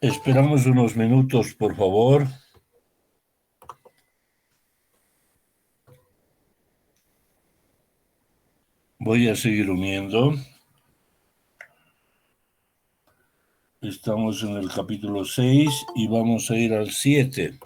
Esperamos unos minutos, por favor. Voy a seguir uniendo. Estamos en el capítulo 6 y vamos a ir al 7.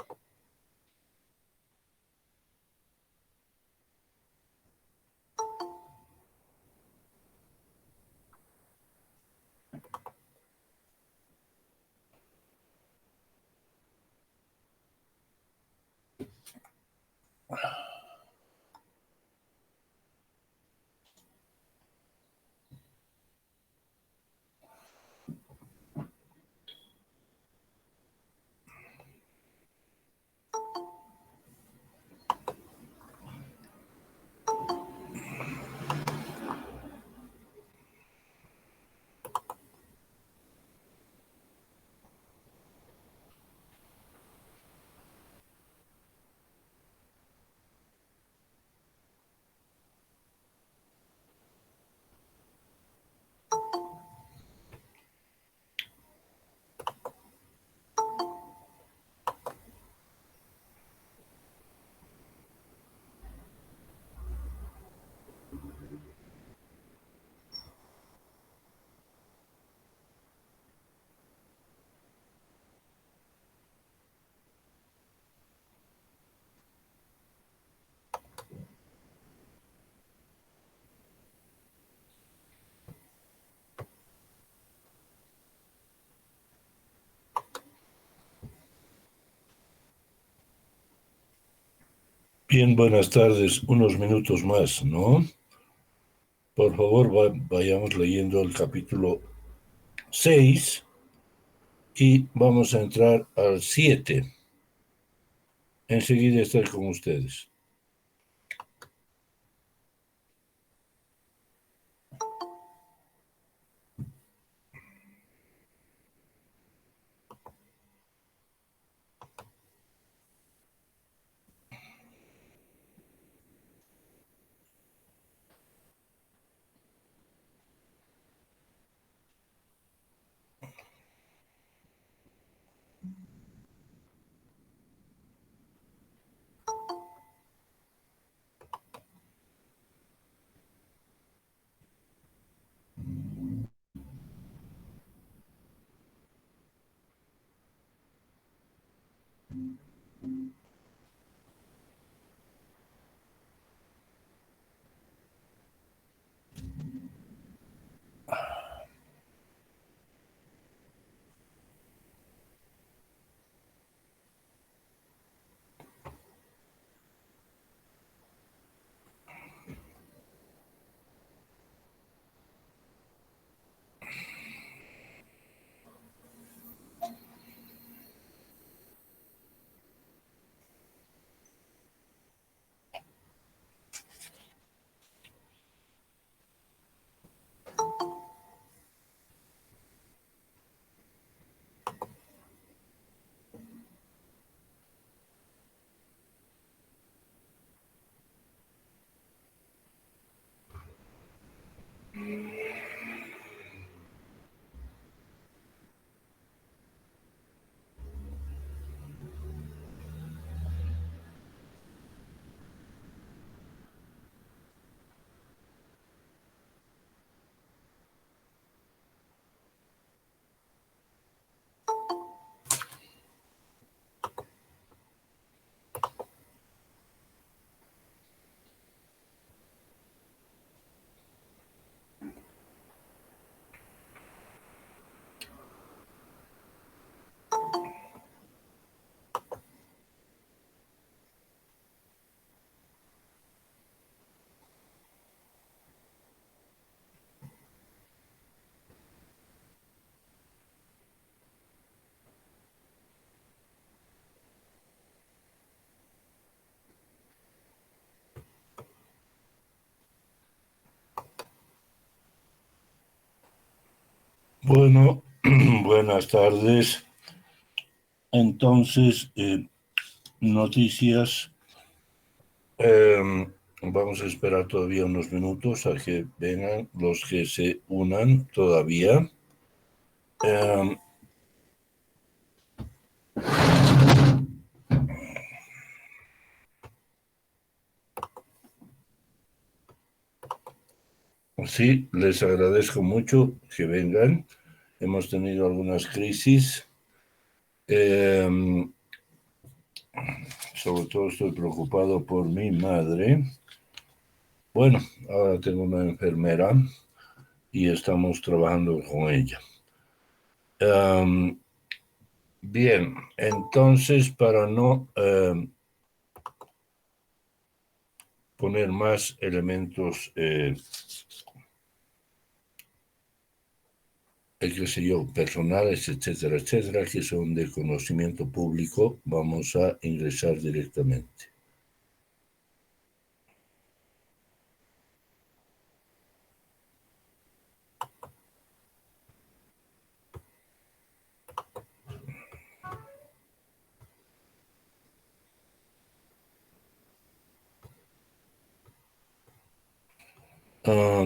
Bien, buenas tardes. Unos minutos más, ¿no? Por favor, vayamos leyendo el capítulo 6 y vamos a entrar al 7. Enseguida estaré con ustedes. Bueno, buenas tardes. Entonces, noticias. Vamos a esperar todavía unos minutos a que vengan los que se unan todavía. Sí, les agradezco mucho que vengan. Hemos tenido algunas crisis. Sobre todo estoy preocupado por mi madre. Bueno, ahora tengo una enfermera y estamos trabajando con ella. Bien, entonces para no poner más elementos, qué sé yo, personales, etcétera, etcétera, que son de conocimiento público, vamos a ingresar directamente.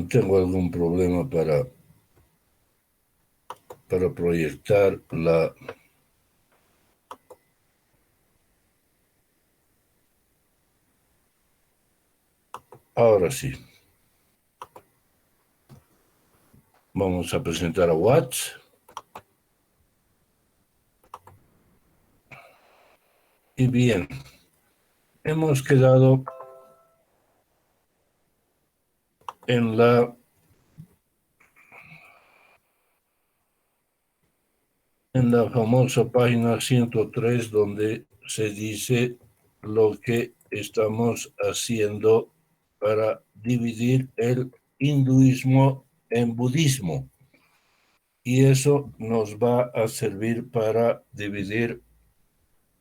Tengo algún problema para proyectar la... Ahora sí. Vamos a presentar a Watts. Y bien, hemos quedado en la famosa página 103, donde se dice lo que estamos haciendo para dividir el hinduismo en budismo. Y eso nos va a servir para dividir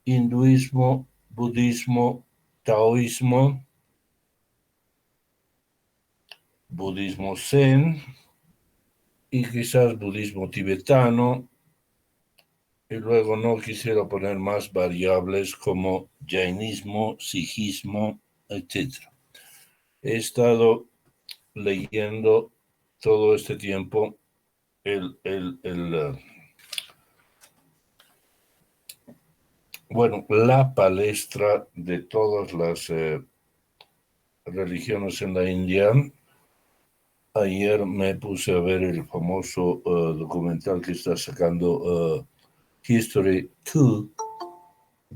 hinduismo, budismo, taoísmo, budismo zen y quizás budismo tibetano. Y luego no quisiera poner más variables como jainismo, sijismo, etc. He estado leyendo todo este tiempo la palestra de todas las religiones en la India. Ayer me puse a ver el famoso documental que está sacando History 2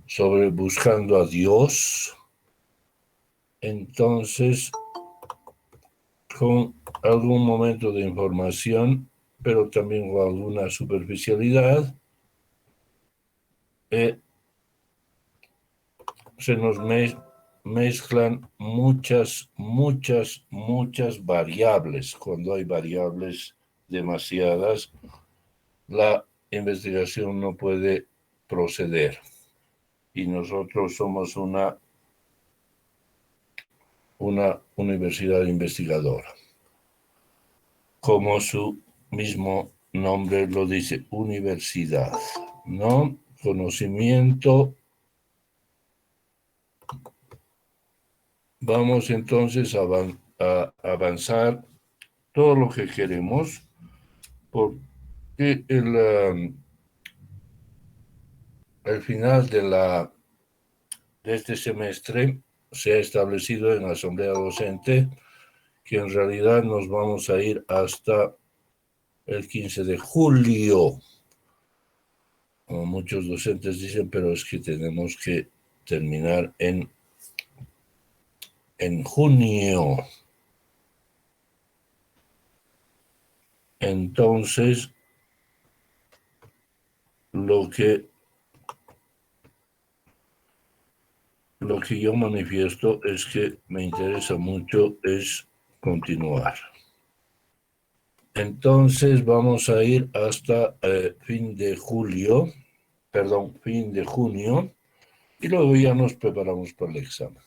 sobre buscando a Dios. Entonces, con algún momento de información, pero también con alguna superficialidad, se nos mezclan muchas variables. Cuando hay variables demasiadas, la investigación no puede proceder. Y nosotros somos una universidad investigadora. Como su mismo nombre lo dice, universidad, ¿no? Conocimiento. Vamos entonces a avanzar todo lo que queremos, porque el final de este semestre se ha establecido en la asamblea docente que en realidad nos vamos a ir hasta el 15 de julio. Como muchos docentes dicen, pero es que tenemos que terminar en junio. Entonces, lo que yo manifiesto es que me interesa mucho es continuar. Entonces vamos a ir hasta fin de junio, y luego ya nos preparamos para el examen.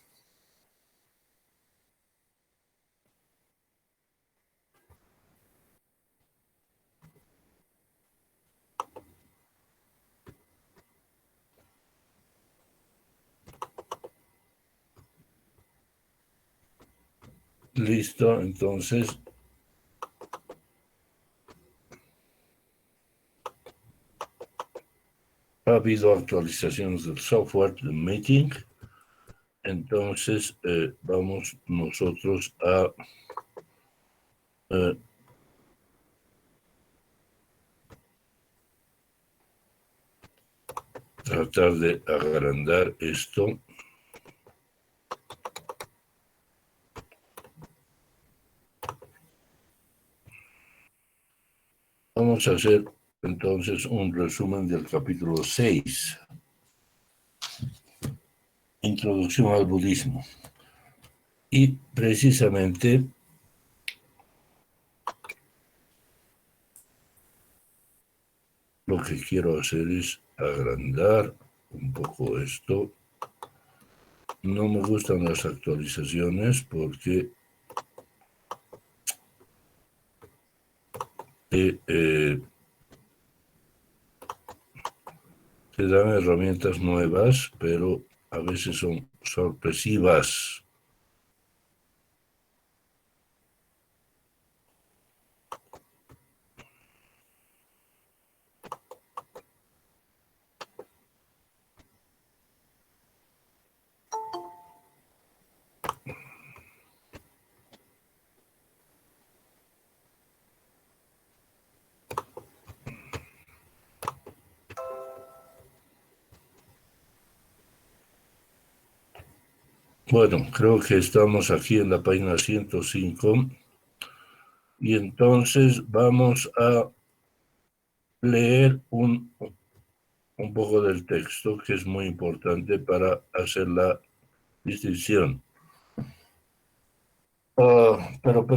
Listo, entonces ha habido actualizaciones del software del meeting. Entonces vamos nosotros a tratar de agrandar esto. Vamos a hacer entonces un resumen del capítulo 6, Introducción al budismo. Y precisamente lo que quiero hacer es agrandar un poco esto. No me gustan las actualizaciones porque te dan herramientas nuevas, pero a veces son sorpresivas. Bueno, creo que estamos aquí en la página 105 y entonces vamos a leer un poco del texto que es muy importante para hacer la distinción. Pero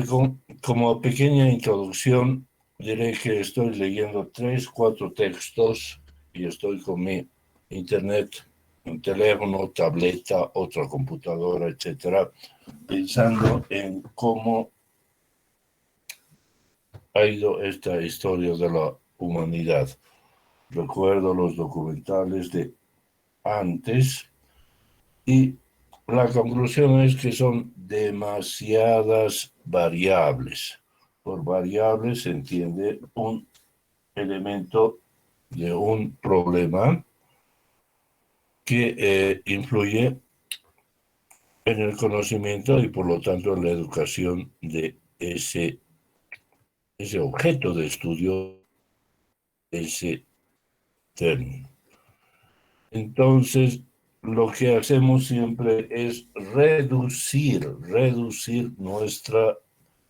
como pequeña introducción, diré que estoy leyendo 3, 4 textos y estoy con mi internet, un teléfono, tableta, otra computadora, etcétera, pensando en cómo ha ido esta historia de la humanidad. Recuerdo los documentales de antes y la conclusión es que son demasiadas variables. Por variable se entiende un elemento de un problema que influye en el conocimiento y por lo tanto en la educación de ese objeto de estudio, ese término. Entonces, lo que hacemos siempre es reducir nuestra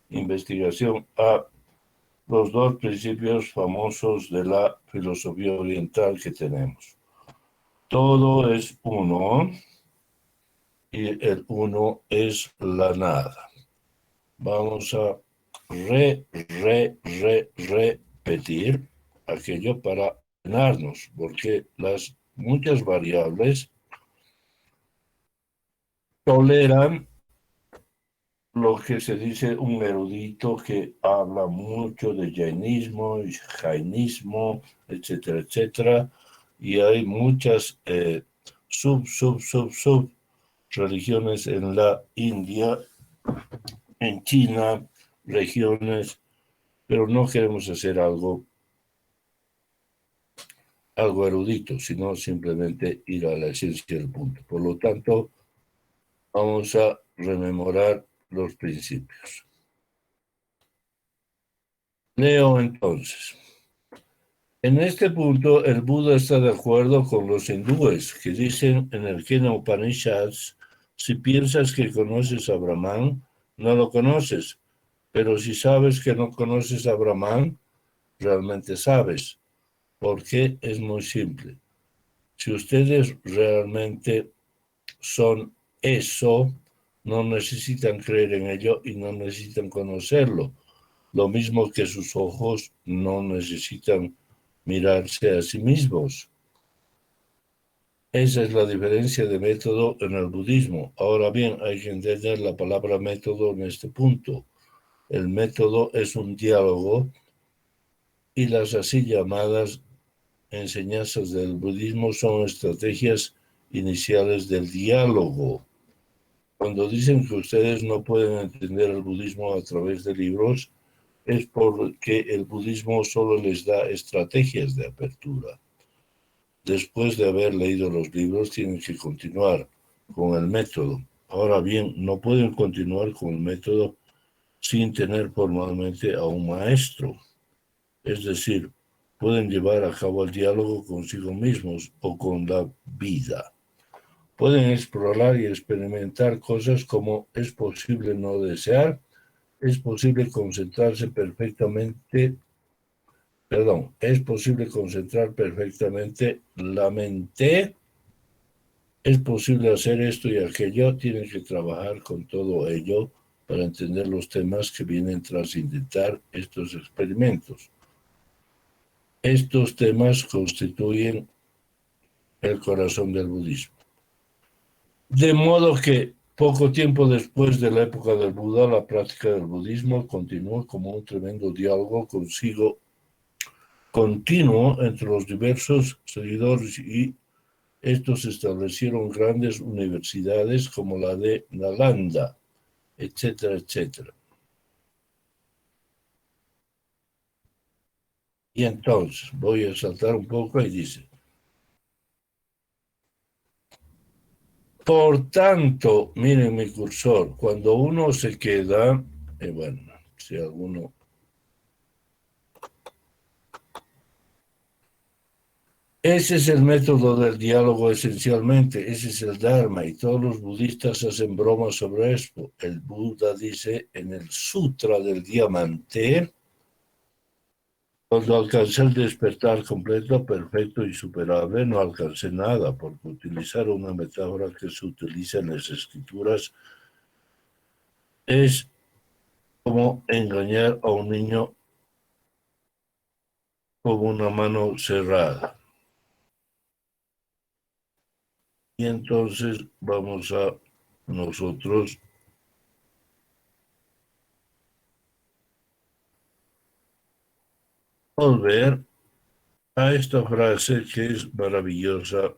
investigación a los 2 principios famosos de la filosofía oriental que tenemos. Todo es uno y el uno es la nada. Vamos a repetir aquello para llenarnos, porque las muchas variables toleran lo que se dice un erudito que habla mucho de jainismo, jainismo, etcétera, etcétera, y hay muchas sub religiones en la India, en China, regiones, pero no queremos hacer algo erudito, sino simplemente ir a la esencia del punto. Por lo tanto, vamos a rememorar los principios. Leo entonces. En este punto, el Buda está de acuerdo con los hindúes que dicen en el Kena Upanishads, si piensas que conoces a Brahman, no lo conoces, pero si sabes que no conoces a Brahman, realmente sabes. ¿Por qué? Es muy simple. Si ustedes realmente son eso, no necesitan creer en ello y no necesitan conocerlo. Lo mismo que sus ojos no necesitan mirarse a sí mismos. Esa es la diferencia de método en el budismo. Ahora bien, hay que entender la palabra método en este punto. El método es un diálogo y las así llamadas enseñanzas del budismo son estrategias iniciales del diálogo. Cuando dicen que ustedes no pueden entender el budismo a través de libros, es porque el budismo solo les da estrategias de apertura. Después de haber leído los libros, tienen que continuar con el método. Ahora bien, no pueden continuar con el método sin tener formalmente a un maestro. Es decir, pueden llevar a cabo el diálogo consigo mismos o con la vida. Pueden explorar y experimentar cosas como es posible no desear, es posible concentrarse perfectamente, es posible concentrar perfectamente la mente, es posible hacer esto y aquello, tienen que trabajar con todo ello para entender los temas que vienen tras intentar estos experimentos. Estos temas constituyen el corazón del budismo. De modo que poco tiempo después de la época del Buda, la práctica del budismo continuó como un tremendo diálogo consigo continuo entre los diversos seguidores y estos establecieron grandes universidades como la de Nalanda, etcétera, etcétera. Y entonces voy a saltar un poco y dice, por tanto, miren mi cursor, cuando uno se queda, bueno, si alguno... Ese es el método del diálogo esencialmente, ese es el Dharma y todos los budistas hacen bromas sobre esto. El Buda dice en el Sutra del Diamante, cuando alcancé el despertar completo, perfecto y superable, no alcancé nada, porque utilizar una metáfora que se utiliza en las escrituras es como engañar a un niño con una mano cerrada. Y entonces vamos a nosotros volver a esta frase que es maravillosa.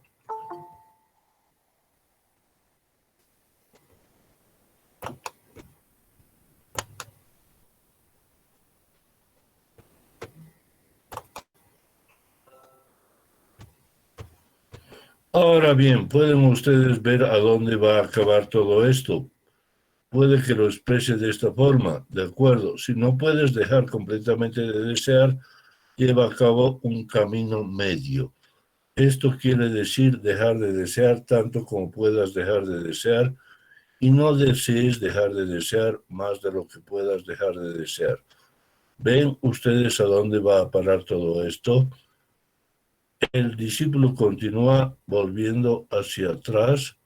Ahora bien, pueden ustedes ver a dónde va a acabar todo esto. Puede que lo exprese de esta forma, de acuerdo. Si no puedes dejar completamente de desear, lleva a cabo un camino medio. Esto quiere decir dejar de desear tanto como puedas dejar de desear y no desees dejar de desear más de lo que puedas dejar de desear. ¿Ven ustedes a dónde va a parar todo esto? El discípulo continúa volviendo hacia atrás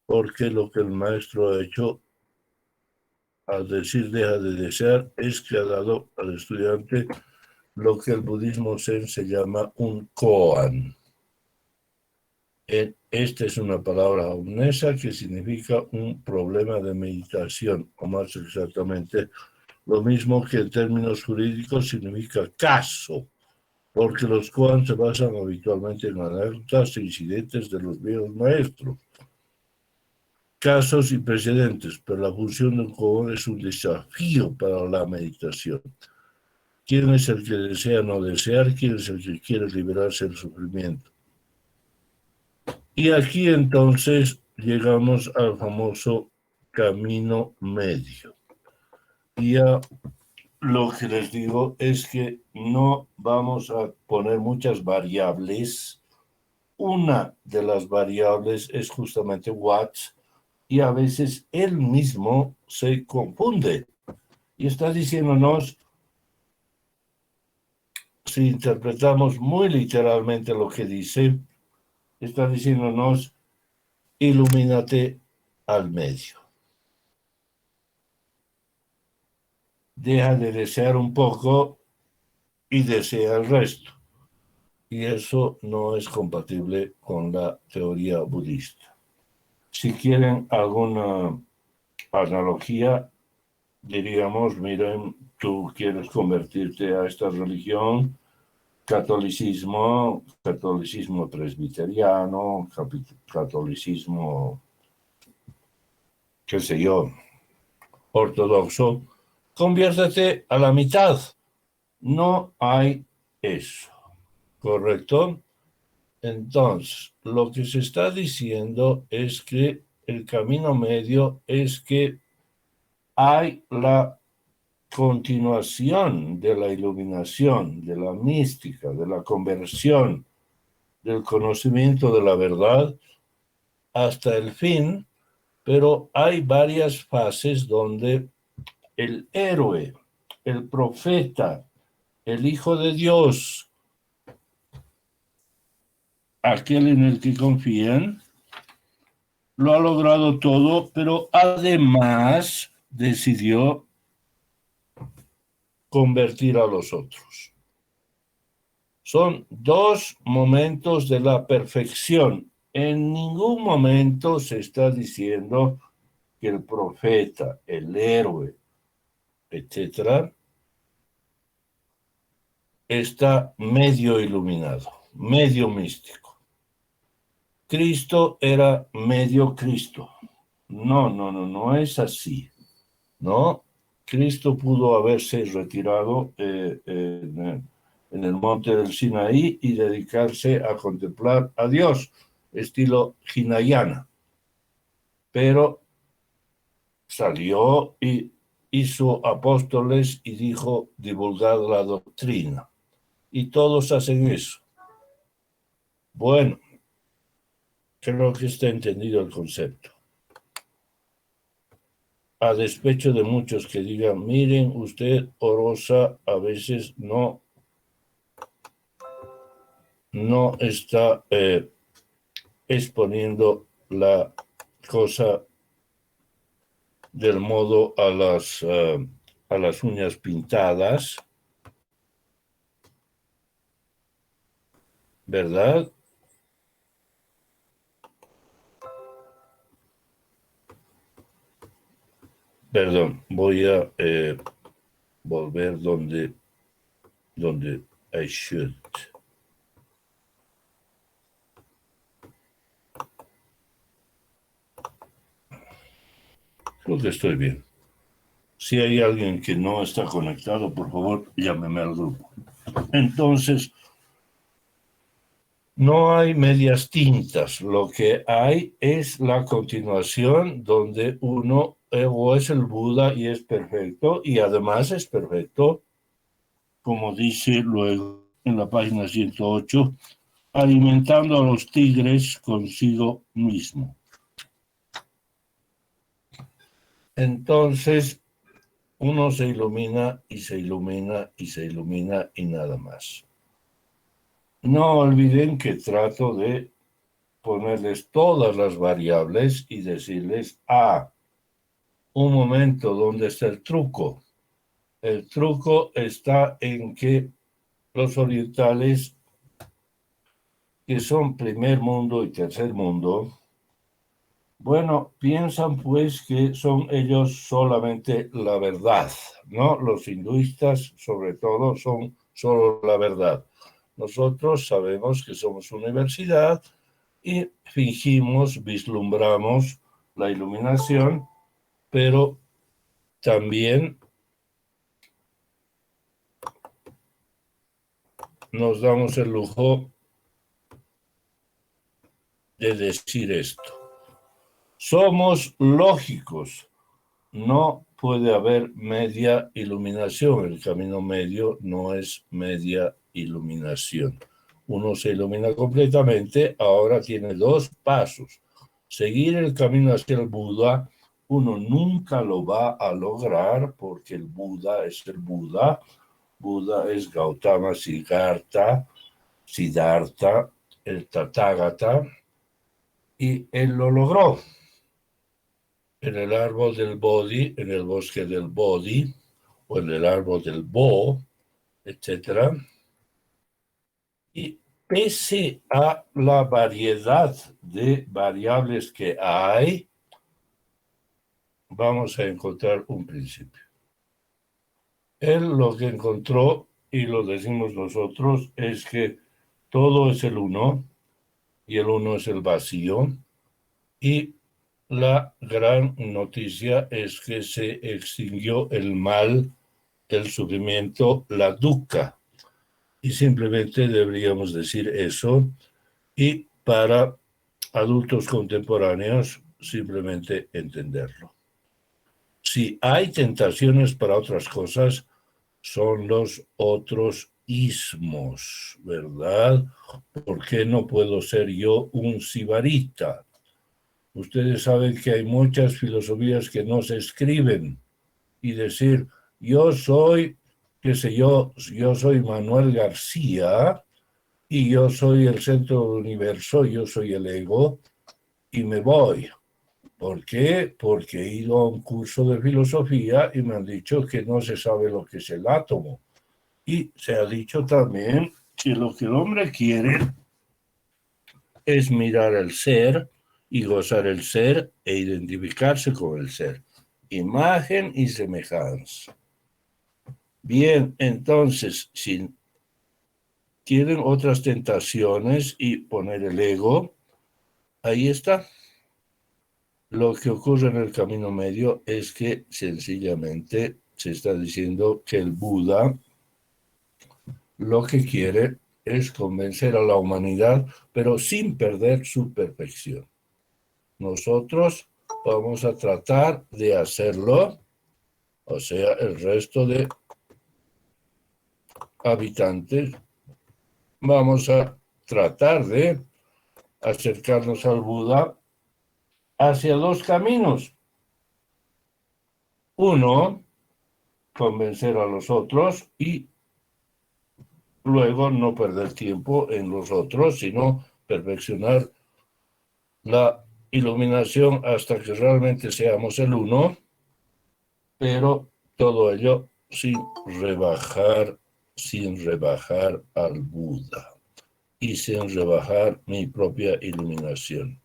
porque lo que el maestro ha hecho al decir deja de desear es que ha dado al estudiante lo que el budismo zen se llama un koan. Esta es una palabra japonesa que significa un problema de meditación, o más exactamente, lo mismo que en términos jurídicos significa caso, porque los koan se basan habitualmente en anécdotas e incidentes de los viejos maestros, casos y precedentes, pero la función del koan es un desafío para la meditación. ¿Quién es el que desea no desear? ¿Quién es el que quiere liberarse del sufrimiento? Y aquí entonces llegamos al famoso camino medio. Y ya lo que les digo es que no vamos a poner muchas variables. Una de las variables es justamente what, y a veces él mismo se confunde y está diciéndonos, si interpretamos muy literalmente lo que dice, está diciéndonos, ilumínate al medio. Deja de desear un poco y desea el resto. Y eso no es compatible con la teoría budista. Si quieren alguna analogía, diríamos, miren, tú quieres convertirte a esta religión, catolicismo presbiteriano, catolicismo, qué sé yo, ortodoxo, conviértete a la mitad. No hay eso, ¿correcto? Entonces, lo que se está diciendo es que el camino medio es que hay la continuación de la iluminación, de la mística, de la conversión, del conocimiento de la verdad hasta el fin, pero hay varias fases donde el héroe, el profeta, el Hijo de Dios, aquel en el que confían, lo ha logrado todo, pero además decidió convertir a los otros. Son dos momentos de la perfección. En ningún momento se está diciendo que el profeta, el héroe, etcétera, está medio iluminado, medio místico. Cristo era medio Cristo. No es así, ¿no? Cristo pudo haberse retirado en el monte del Sinaí y dedicarse a contemplar a Dios, estilo hinayana. Pero salió y hizo apóstoles y dijo divulgar la doctrina. Y todos hacen eso. Bueno, creo que está entendido el concepto. A despecho de muchos que digan, miren, usted, Orosa, a veces no está exponiendo la cosa del modo a las uñas pintadas, ¿verdad? Perdón, voy a volver donde I should. Creo que estoy bien. Si hay alguien que no está conectado, por favor, llámeme al grupo. Entonces, no hay medias tintas. Lo que hay es la continuación donde uno o es el Buda y es perfecto, y además es perfecto, como dice luego en la página 108, alimentando a los tigres consigo mismo. Entonces, uno se ilumina y se ilumina y se ilumina y nada más. No olviden que trato de ponerles todas las variables y decirles, un momento, ¿dónde está el truco? El truco está en que los orientales, que son primer mundo y tercer mundo, bueno, piensan pues que son ellos solamente la verdad, ¿no? Los hinduistas, sobre todo, son solo la verdad. Nosotros sabemos que somos universidad y fingimos, vislumbramos la iluminación, pero también nos damos el lujo de decir esto. Somos lógicos. No puede haber media iluminación. El camino medio no es media iluminación. Uno se ilumina completamente, ahora tiene dos pasos. Seguir el camino hacia el Buda, uno nunca lo va a lograr porque el Buda es el Buda. Buda es Gautama Siddhartha, el Tathagata, y él lo logró en el árbol del Bodhi, en el bosque del Bodhi, o en el árbol del Bo, etc. Y pese a la variedad de variables que hay, vamos a encontrar un principio. Él lo que encontró, y lo decimos nosotros, es que todo es el uno, y el uno es el vacío, y la gran noticia es que se extinguió el mal, el sufrimiento, la dukkha. Y simplemente deberíamos decir eso. Y para adultos contemporáneos, simplemente entenderlo. Si hay tentaciones para otras cosas, son los otros ismos, ¿verdad? ¿Por qué no puedo ser yo un sibarita? Ustedes saben que hay muchas filosofías que no se escriben y decir, yo soy, qué sé yo soy Manuel García y yo soy el centro del universo, yo soy el ego y me voy. ¿Por qué? Porque he ido a un curso de filosofía y me han dicho que no se sabe lo que es el átomo. Y se ha dicho también que lo que el hombre quiere es mirar el ser y gozar el ser e identificarse con el ser. Imagen y semejanza. Bien, entonces, si tienen otras tentaciones y poner el ego, ahí está. Lo que ocurre en el camino medio es que sencillamente se está diciendo que el Buda lo que quiere es convencer a la humanidad, pero sin perder su perfección. Nosotros vamos a tratar de hacerlo, o sea, el resto de habitantes, vamos a tratar de acercarnos al Buda hacia dos caminos. Uno, convencer a los otros y luego no perder tiempo en los otros, sino perfeccionar la iluminación hasta que realmente seamos el uno, pero todo ello sin rebajar al Buda y sin rebajar mi propia iluminación.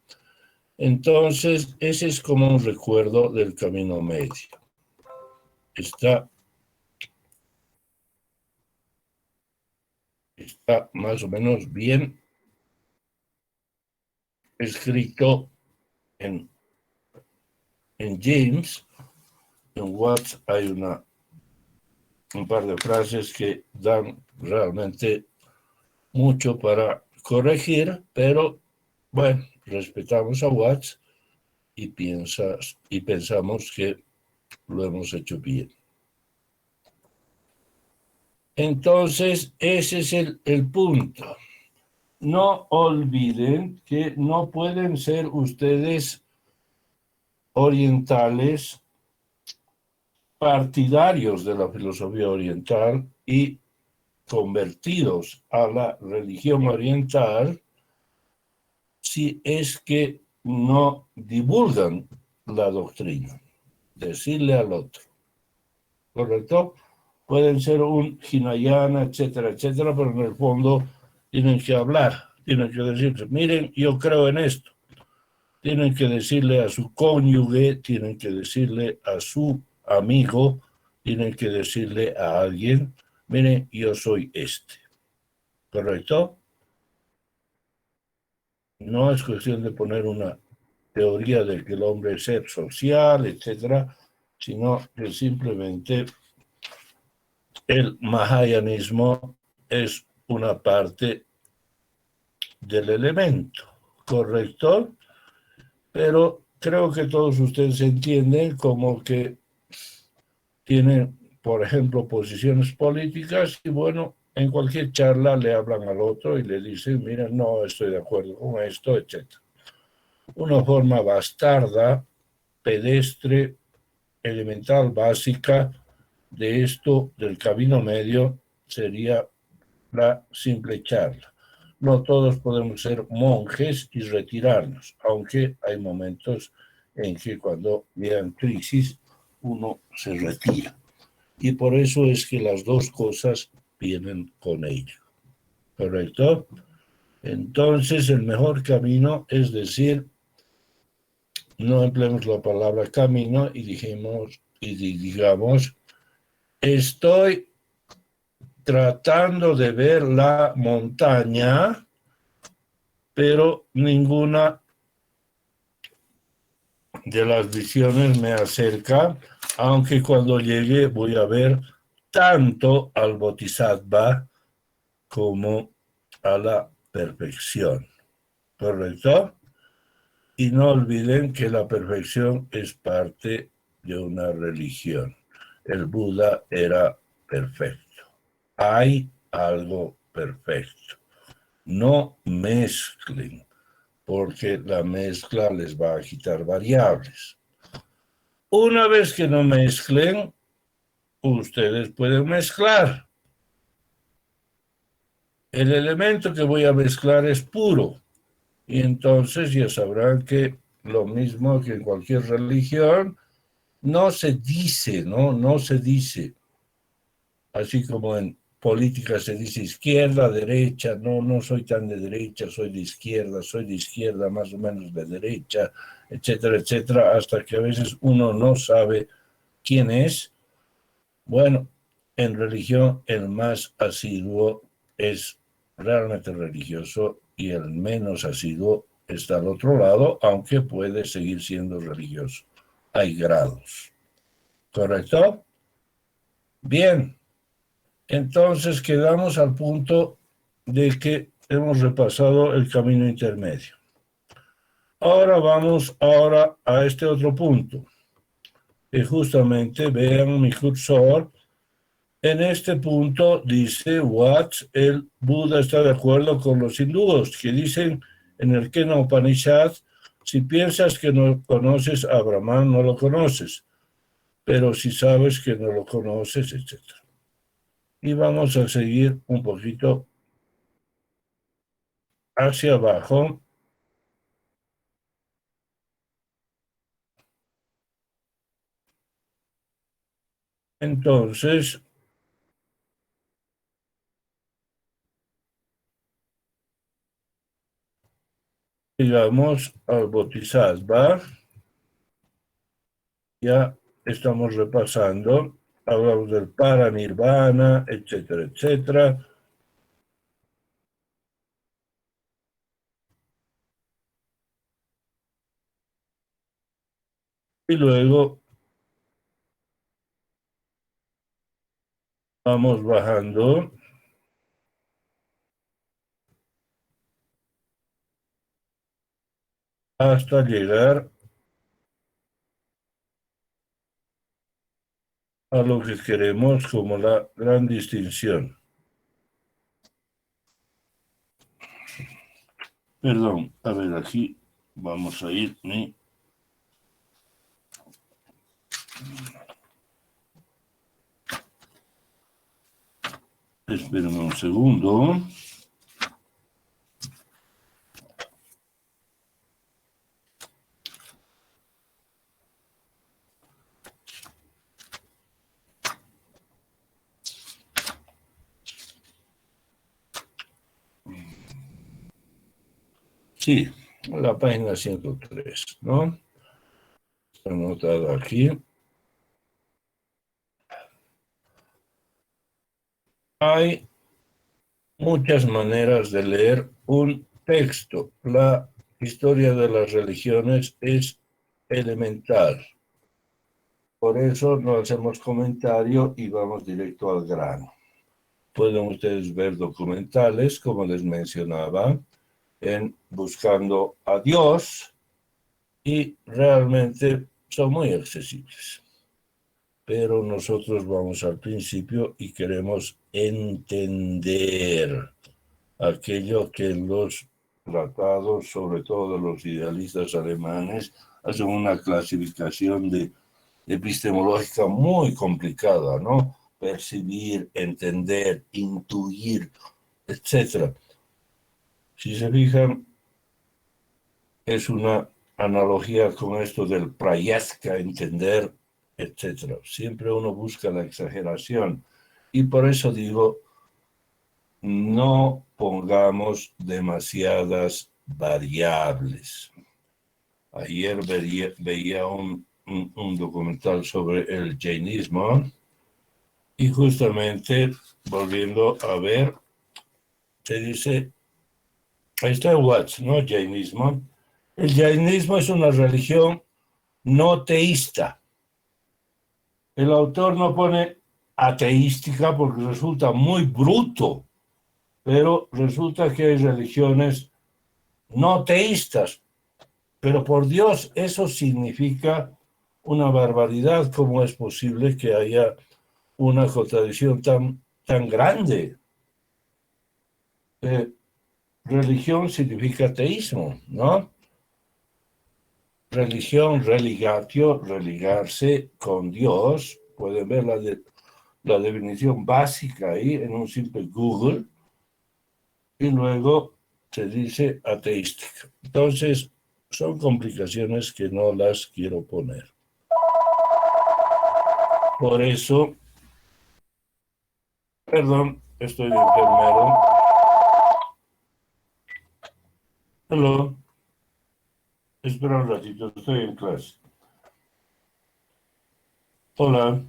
Entonces, ese es como un recuerdo del camino medio. Está más o menos bien escrito en James. En Watts hay un par de frases que dan realmente mucho para corregir, pero bueno, respetamos a Watts y pensamos que lo hemos hecho bien. Entonces, ese es el punto. No olviden que no pueden ser ustedes orientales, partidarios de la filosofía oriental y convertidos a la religión oriental si es que no divulgan la doctrina, decirle al otro, ¿correcto? Pueden ser un Hinayana, etcétera, etcétera, pero en el fondo tienen que hablar, tienen que decirse, miren, yo creo en esto. Tienen que decirle a su cónyuge, tienen que decirle a su amigo, tienen que decirle a alguien, miren, yo soy este, ¿correcto? No es cuestión de poner una teoría de que el hombre es ser social, etcétera, sino que simplemente el mahayanismo es una parte del elemento, ¿correcto? Pero creo que todos ustedes entienden como que tienen, por ejemplo, posiciones políticas y bueno, en cualquier charla le hablan al otro y le dicen, mira, no estoy de acuerdo con esto, etcétera. Una forma bastarda, pedestre, elemental, básica de esto del camino medio sería la simple charla. No todos podemos ser monjes y retirarnos, aunque hay momentos en que cuando llegan crisis uno se retira. Y por eso es que las dos cosas vienen con ello. ¿Correcto? Entonces el mejor camino es decir, no empleemos la palabra camino y digamos, estoy tratando de ver la montaña, pero ninguna de las visiones me acerca, aunque cuando llegue voy a ver tanto al Bodhisattva como a la perfección. ¿Correcto? Y no olviden que la perfección es parte de una religión. El Buda era perfecto. Hay algo perfecto. No mezclen, porque la mezcla les va a quitar variables. Una vez que no mezclen, ustedes pueden mezclar. El elemento que voy a mezclar es puro. Y entonces ya sabrán que lo mismo que en cualquier religión, no se dice, no se dice, así como en política se dice izquierda, derecha, no soy tan de derecha, soy de izquierda, más o menos de derecha, etcétera, etcétera, hasta que a veces uno no sabe quién es. Bueno, en religión el más asiduo es realmente religioso y el menos asiduo está al otro lado, aunque puede seguir siendo religioso. Hay grados. ¿Correcto? Bien. Entonces quedamos al punto de que hemos repasado el camino intermedio. Ahora vamos a este otro punto. Y justamente vean mi cursor. En este punto dice Watts, el Buda está de acuerdo con los hindúes que dicen en el Kena Upanishad, si piensas que no conoces a Brahman, no lo conoces, pero si sabes que no lo conoces, etc. Y vamos a seguir un poquito hacia abajo. Entonces, llegamos al Bodhisattva. Ya estamos repasando. Hablamos del Paranirvana, etcétera, etcétera. Y luego vamos bajando hasta llegar a lo que queremos como la gran distinción. Perdón, a ver, aquí vamos a ir. Espérenme un segundo. Sí, la página 103, ¿no? Está anotado aquí. Hay muchas maneras de leer un texto. La historia de las religiones es elemental. Por eso no hacemos comentario y vamos directo al grano. Pueden ustedes ver documentales, como les mencionaba, en Buscando a Dios, y realmente son muy accesibles. Pero nosotros vamos al principio y queremos entender aquello que los tratados, sobre todo de los idealistas alemanes, hacen una clasificación de epistemológica muy complicada, ¿no? Percibir, entender, intuir, etc. Si se fijan, es una analogía con esto del prayaska, entender, etc. Siempre uno busca la exageración. Y por eso digo, no pongamos demasiadas variables. Ayer veía un documental sobre el jainismo y justamente volviendo a ver, se dice, ahí está Watts, ¿no? Jainismo. El jainismo es una religión no teísta. El autor no pone ateística porque resulta muy bruto, pero resulta que hay religiones no teístas. Pero por Dios, eso significa una barbaridad. ¿Cómo es posible que haya una contradicción tan grande? Religión significa teísmo, ¿no? Religión, religatio, religarse con Dios. Pueden ver la definición básica ahí en un simple Google. Y luego se dice ateística. Entonces, son complicaciones que no las quiero poner. Por eso, perdón, estoy de enfermero. Hello. Espera un ratito, estoy en clase. Hola.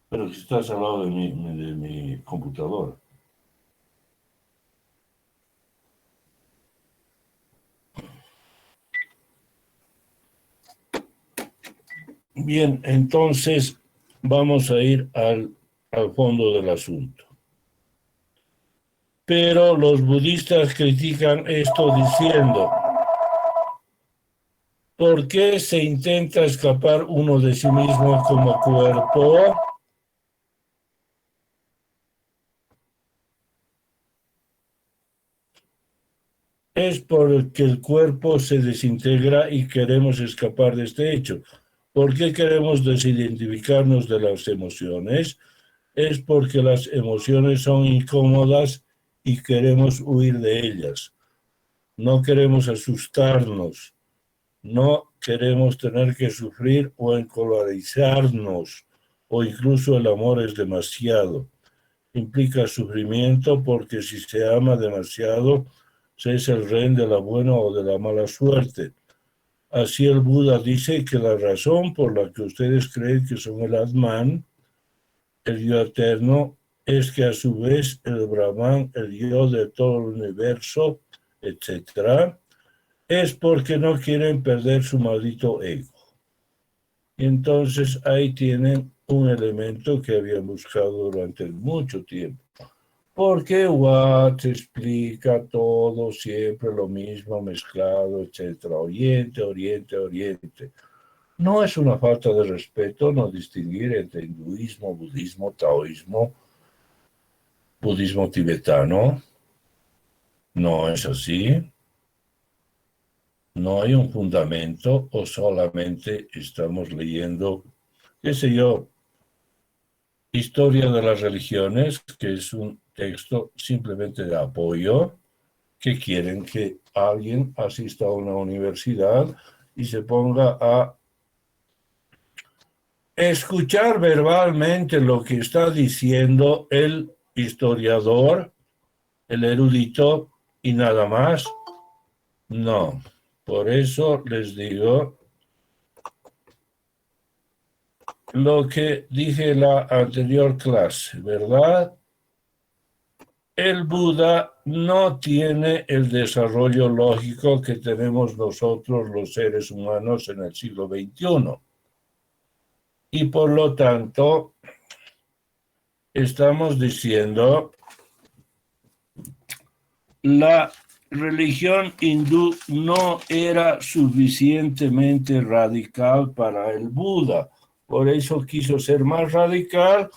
Pero si estás al lado de mi computadora. Bien, entonces vamos a ir al fondo del asunto. Pero los budistas critican esto diciendo: ¿por qué se intenta escapar uno de sí mismo como cuerpo? Es porque el cuerpo se desintegra y queremos escapar de este hecho. ¿Por qué queremos desidentificarnos de las emociones? Es porque las emociones son incómodas y queremos huir de ellas. No queremos asustarnos, no queremos tener que sufrir o encolarizarnos, o incluso el amor es demasiado. Implica sufrimiento porque si se ama demasiado, se es el rehén de la buena o de la mala suerte. Así el Buda dice que la razón por la que ustedes creen que son el Atman, el yo eterno, es que a su vez el Brahman, el yo de todo el universo, etc., es porque no quieren perder su maldito ego. Y entonces ahí tienen un elemento que habían buscado durante mucho tiempo. Porque Watts explica todo siempre lo mismo, mezclado, etc. Oriente, Oriente, Oriente. No es una falta de respeto no distinguir entre hinduismo, budismo, taoísmo, budismo tibetano. No es así. No hay un fundamento o solamente estamos leyendo, qué sé yo, Historia de las Religiones, que es un texto simplemente de apoyo, que quieren que alguien asista a una universidad y se ponga a escuchar verbalmente lo que está diciendo el historiador, el erudito y nada más. No, por eso les digo lo que dije en la anterior clase, ¿verdad? El Buda no tiene el desarrollo lógico que tenemos nosotros los seres humanos en el siglo XXI. Y por lo tanto, estamos diciendo, la religión hindú no era suficientemente radical para el Buda. Por eso quiso ser más radical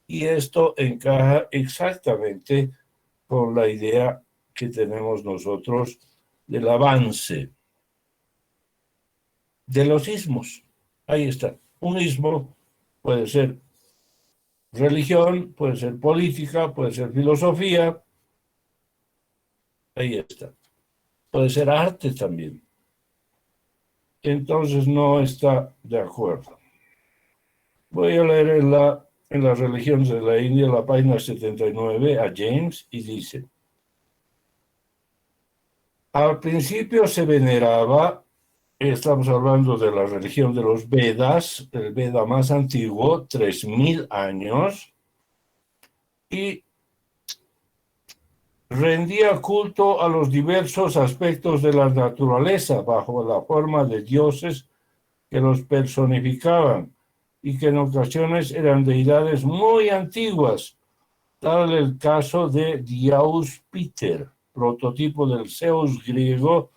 y esto encaja exactamente con la idea que tenemos nosotros del avance de los ismos. Ahí está. Un ismo puede ser religión, puede ser política, puede ser filosofía. Ahí está. Puede ser arte también. Entonces no está de acuerdo. Voy a leer en las religiones de la India la página 79 a James y dice: al principio se veneraba, estamos hablando de la religión de los Vedas, el Veda más antiguo, 3000 años, y rendía culto a los diversos aspectos de la naturaleza bajo la forma de dioses que los personificaban y que en ocasiones eran deidades muy antiguas, tal el caso de Dios Piter, prototipo del Zeus griego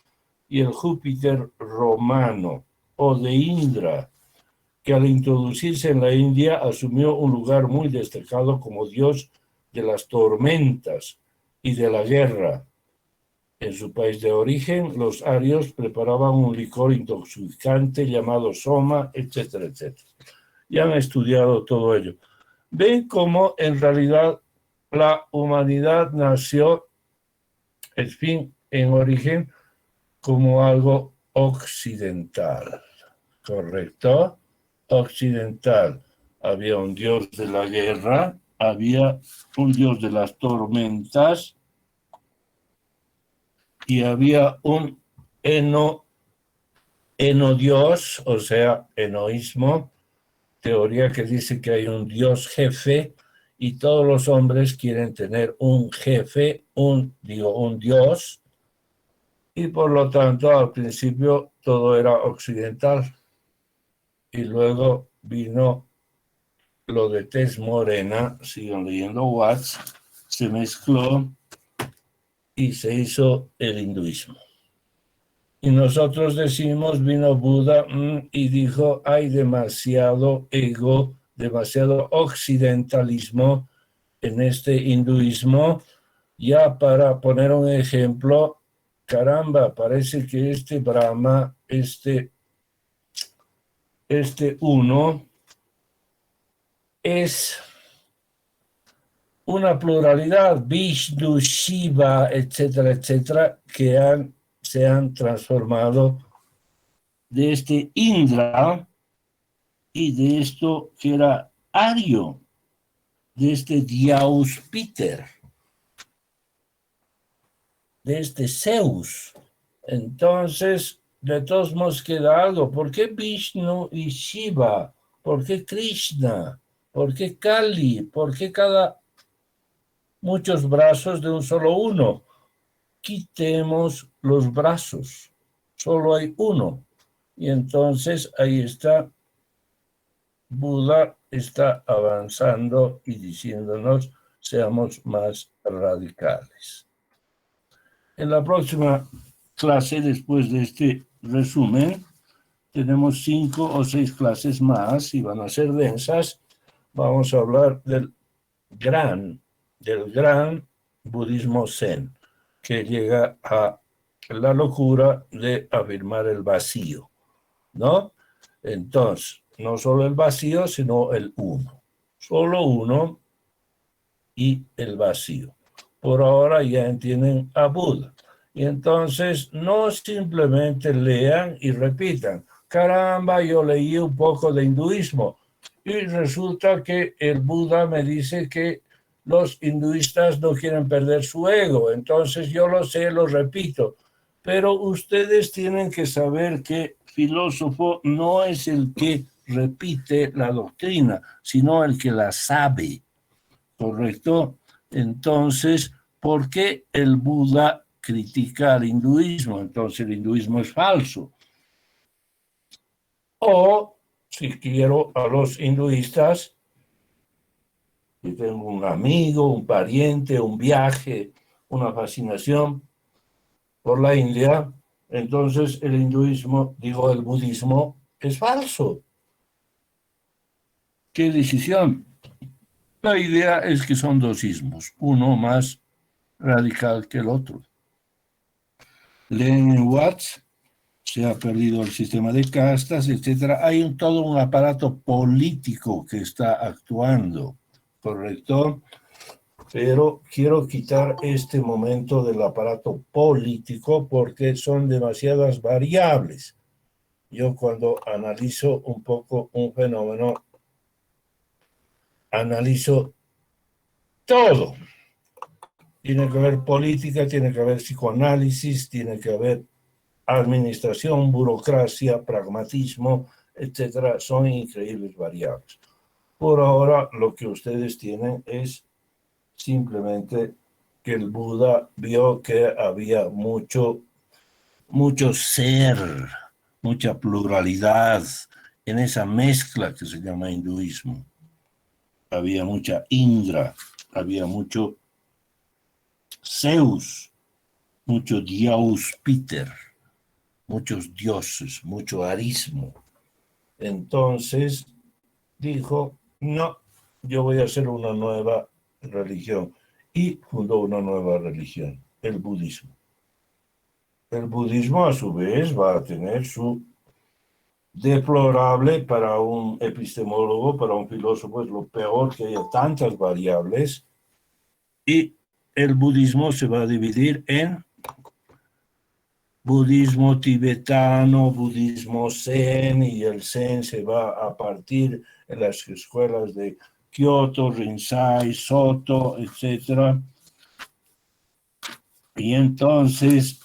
y el Júpiter romano o de Indra, que al introducirse en la India asumió un lugar muy destacado como dios de las tormentas y de la guerra. En su país de origen, los arios preparaban un licor intoxicante llamado soma, etcétera, etcétera. Y han estudiado todo ello. Ven cómo en realidad la humanidad nació, en fin, en origen, como algo occidental, ¿correcto? Occidental. Había un dios de la guerra, había un dios de las tormentas y había un enodios, o sea, enoísmo, teoría que dice que hay un dios jefe y todos los hombres quieren tener un jefe, un dios, y por lo tanto al principio todo era occidental y luego vino lo de tez morena, sigan leyendo Watts, se mezcló y se hizo el hinduismo. Y nosotros decimos, vino Buda y dijo, hay demasiado ego, demasiado occidentalismo en este hinduismo. Ya para poner un ejemplo, caramba, parece que este Brahma, este uno, es una pluralidad, Vishnu, Shiva, etcétera, etcétera, que se han transformado de este Indra y de esto que era Ario, de este Dios Peter, de este Zeus. Entonces, de todos modos queda algo. ¿Por qué Vishnu y Shiva? ¿Por qué Krishna? ¿Por qué Kali? ¿Por qué muchos brazos de un solo uno? Quitemos los brazos, solo hay uno. Y entonces ahí está, Buda está avanzando y diciéndonos, seamos más radicales. En la próxima clase, después de este resumen, tenemos 5 o 6 clases más y van a ser densas. Vamos a hablar del gran budismo zen, que llega a la locura de afirmar el vacío, ¿no? Entonces, no solo el vacío, sino el uno. Solo uno y el vacío. Por ahora ya entienden a Buda. Y entonces no simplemente lean y repitan, caramba, yo leí un poco de hinduismo y resulta que el Buda me dice que los hinduistas no quieren perder su ego, entonces yo lo sé, lo repito, pero ustedes tienen que saber que filósofo no es el que repite la doctrina, sino el que la sabe, ¿correcto? Entonces, ¿por qué el Buda critica al hinduismo? Entonces el hinduismo es falso. O, si quiero a los hinduistas, si tengo un amigo, un pariente, un viaje, una fascinación por la India, entonces el hinduismo, digo el budismo, es falso. ¿Qué decisión? La idea es que son dos ismos, uno más radical que el otro. Leen en Watts, se ha perdido el sistema de castas, etcétera. Hay todo un aparato político que está actuando, ¿correcto? Pero quiero quitar este momento del aparato político porque son demasiadas variables. Yo cuando analizo un poco un fenómeno, analizo todo. Tiene que haber política, tiene que haber psicoanálisis, tiene que haber administración, burocracia, pragmatismo, etcétera. Son increíbles variables. Por ahora, lo que ustedes tienen es simplemente que el Buda vio que había mucho ser, mucha pluralidad en esa mezcla que se llama hinduismo. Había mucha Indra, había mucho Zeus, mucho Dios Peter, muchos dioses, mucho arismo. Entonces dijo, no, yo voy a hacer una nueva religión. Y fundó una nueva religión, el budismo. El budismo, a su vez, va a tener su deplorable para un epistemólogo, para un filósofo, es lo peor que haya tantas variables. Y el budismo se va a dividir en budismo tibetano, budismo zen, y el zen se va a partir en las escuelas de Kioto, Rinzai, Soto, etc. Y entonces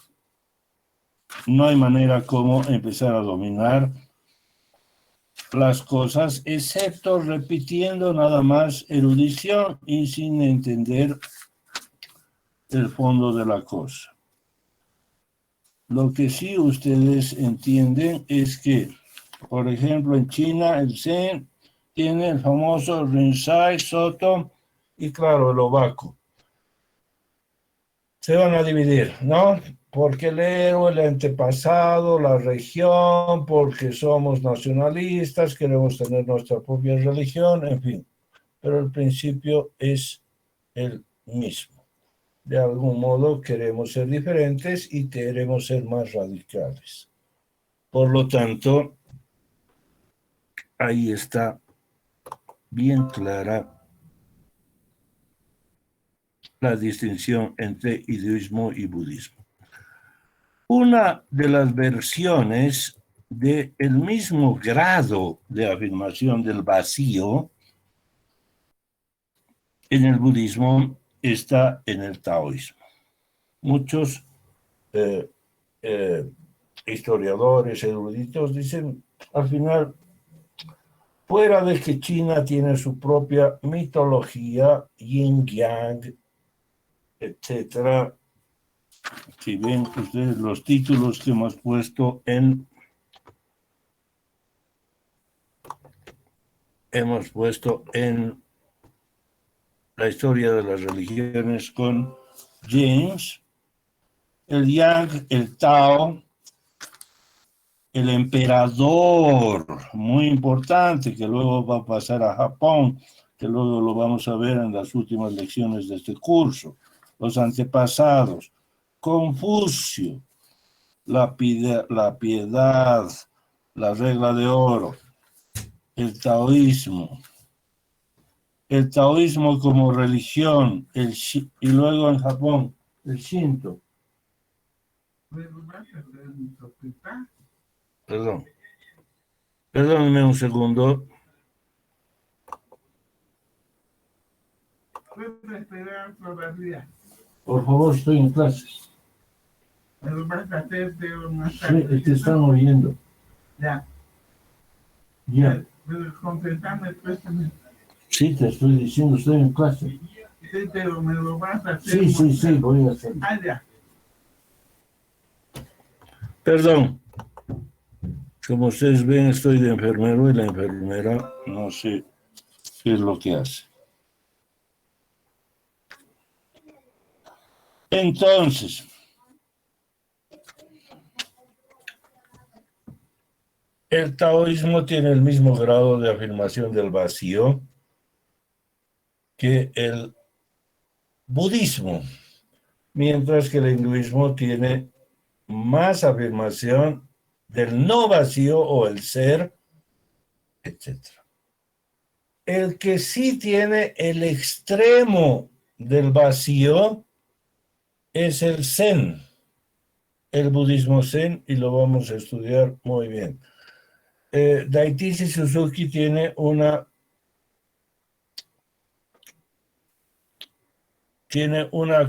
no hay manera como empezar a dominar las cosas, excepto repitiendo nada más erudición y sin entender el fondo de la cosa. Lo que sí ustedes entienden es que, por ejemplo, en China el Zen tiene el famoso Rinzai, Soto y, claro, el Obaku. Se van a dividir, ¿no? Porque el héroe, el antepasado, la región, porque somos nacionalistas, queremos tener nuestra propia religión, en fin. Pero el principio es el mismo. De algún modo queremos ser diferentes y queremos ser más radicales. Por lo tanto, ahí está bien clara la distinción entre hinduismo y budismo. Una de las versiones del mismo grado de afirmación del vacío en el budismo está en el taoísmo. Muchos historiadores, eruditos dicen, al final, fuera de que China tiene su propia mitología, yin-yang, etcétera. Si ven ustedes los títulos que hemos puesto en la historia de las religiones con James, el Yang, el Tao, el emperador, muy importante, que luego va a pasar a Japón, que luego lo vamos a ver en las últimas lecciones de este curso, los antepasados, Confucio, la piedad, la regla de oro, el taoísmo como religión, y luego en Japón, el Shinto. Perdónme un segundo. Por favor, estoy en clase. Sí, te están oyendo. Ya. Sí, te estoy diciendo, estoy en clase. Sí, pero me lo vas a hacer. Sí, voy a hacer. Ya. Perdón. Como ustedes ven, estoy de enfermero y la enfermera no sé qué es lo que hace. Entonces, el taoísmo tiene el mismo grado de afirmación del vacío que el budismo, mientras que el hinduismo tiene más afirmación del no vacío o el ser, etc. El que sí tiene el extremo del vacío es el Zen, el budismo Zen, y lo vamos a estudiar muy bien. Daiichi Suzuki tiene una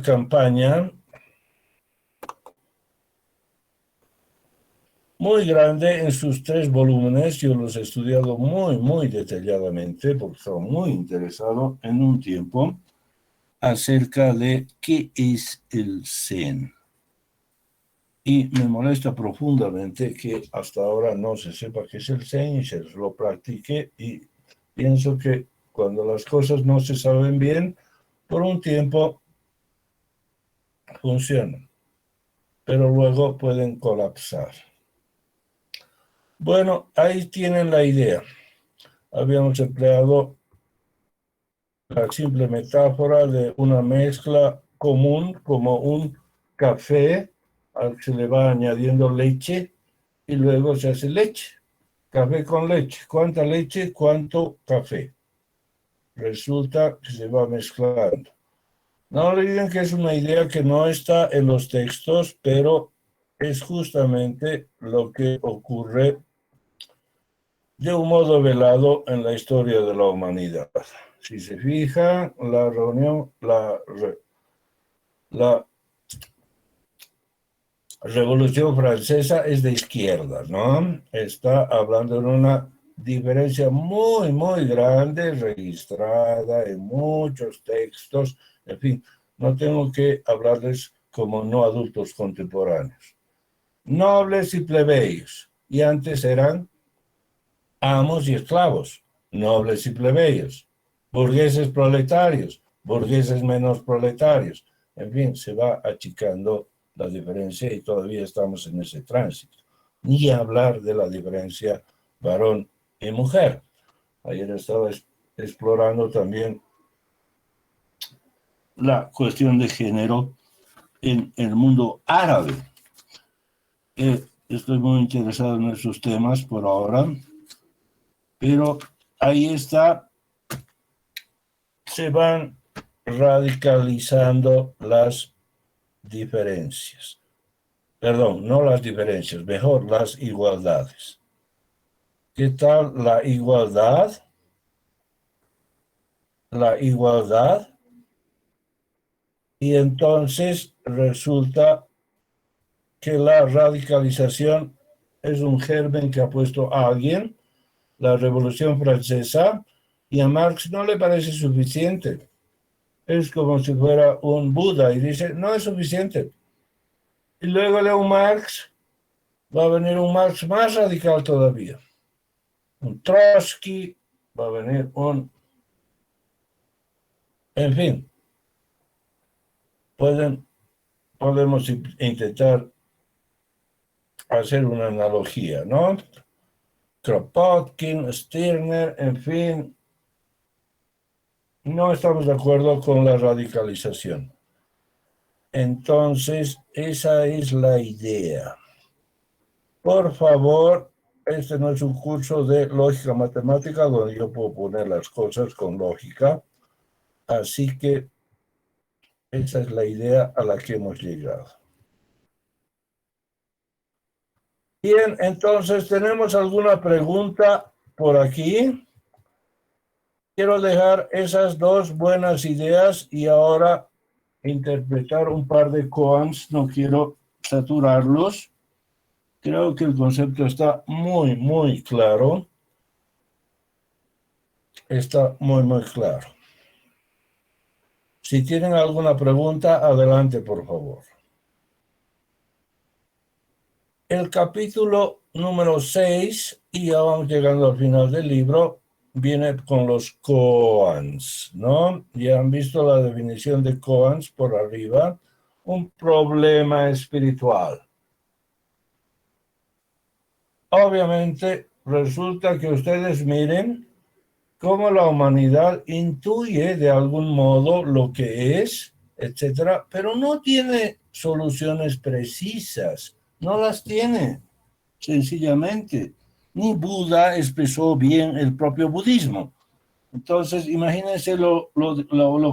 campaña muy grande en sus 3 volúmenes. Yo los he estudiado muy detalladamente porque estaba muy interesado en un tiempo acerca de qué es el Zen. Y me molesta profundamente que hasta ahora no se sepa qué es el Zen y se lo practique, y pienso que cuando las cosas no se saben bien, por un tiempo funcionan, pero luego pueden colapsar. Bueno, ahí tienen la idea. Habíamos empleado la simple metáfora de una mezcla común como un café al que se le va añadiendo leche y luego se hace leche. Café con leche. ¿Cuánta leche? ¿Cuánto café? Resulta que se va mezclando. No olviden que es una idea que no está en los textos, pero es justamente lo que ocurre de un modo velado en la historia de la humanidad. Si se fija, la Revolución Francesa es de izquierda, ¿no? Está hablando de una diferencia muy, muy grande, registrada en muchos textos. En fin, no tengo que hablarles como no adultos contemporáneos. Nobles y plebeyos, y antes eran amos y esclavos, nobles y plebeyos, burgueses proletarios, burgueses menos proletarios. En fin, se va achicando la diferencia y todavía estamos en ese tránsito. Ni hablar de la diferencia varón y mujer. Ayer estaba explorando también la cuestión de género en el mundo árabe. Estoy muy interesado en esos temas por ahora, pero ahí está, se van radicalizando las diferencias. Perdón, no las diferencias, mejor las igualdades. ¿Qué tal la igualdad? La igualdad. Y entonces resulta que la radicalización es un germen que ha puesto a alguien, la Revolución Francesa, y a Marx no le parece suficiente. Es como si fuera un Buda y dice, no es suficiente. Y luego de un Marx, va a venir un Marx más radical todavía. Un Trotsky, va a venir un... En fin, podemos intentar hacer una analogía, ¿no? Kropotkin, Stirner, en fin, no estamos de acuerdo con la radicalización. Entonces, esa es la idea. Por favor, este no es un curso de lógica matemática donde yo puedo poner las cosas con lógica, así que esa es la idea a la que hemos llegado. Bien, entonces, ¿tenemos alguna pregunta por aquí? Quiero dejar esas dos buenas ideas y ahora interpretar un par de koans, no quiero saturarlos. Creo que el concepto está muy, muy claro. Está muy, muy claro. Si tienen alguna pregunta, adelante, por favor. El capítulo número 6, y ya vamos llegando al final del libro, viene con los koans, ¿no? Ya han visto la definición de koans por arriba. Un problema espiritual. Obviamente, resulta que ustedes miren cómo la humanidad intuye de algún modo lo que es, etcétera, pero no tiene soluciones precisas, no las tiene, sencillamente. Ni Buda expresó bien el propio budismo. Entonces, imagínense lo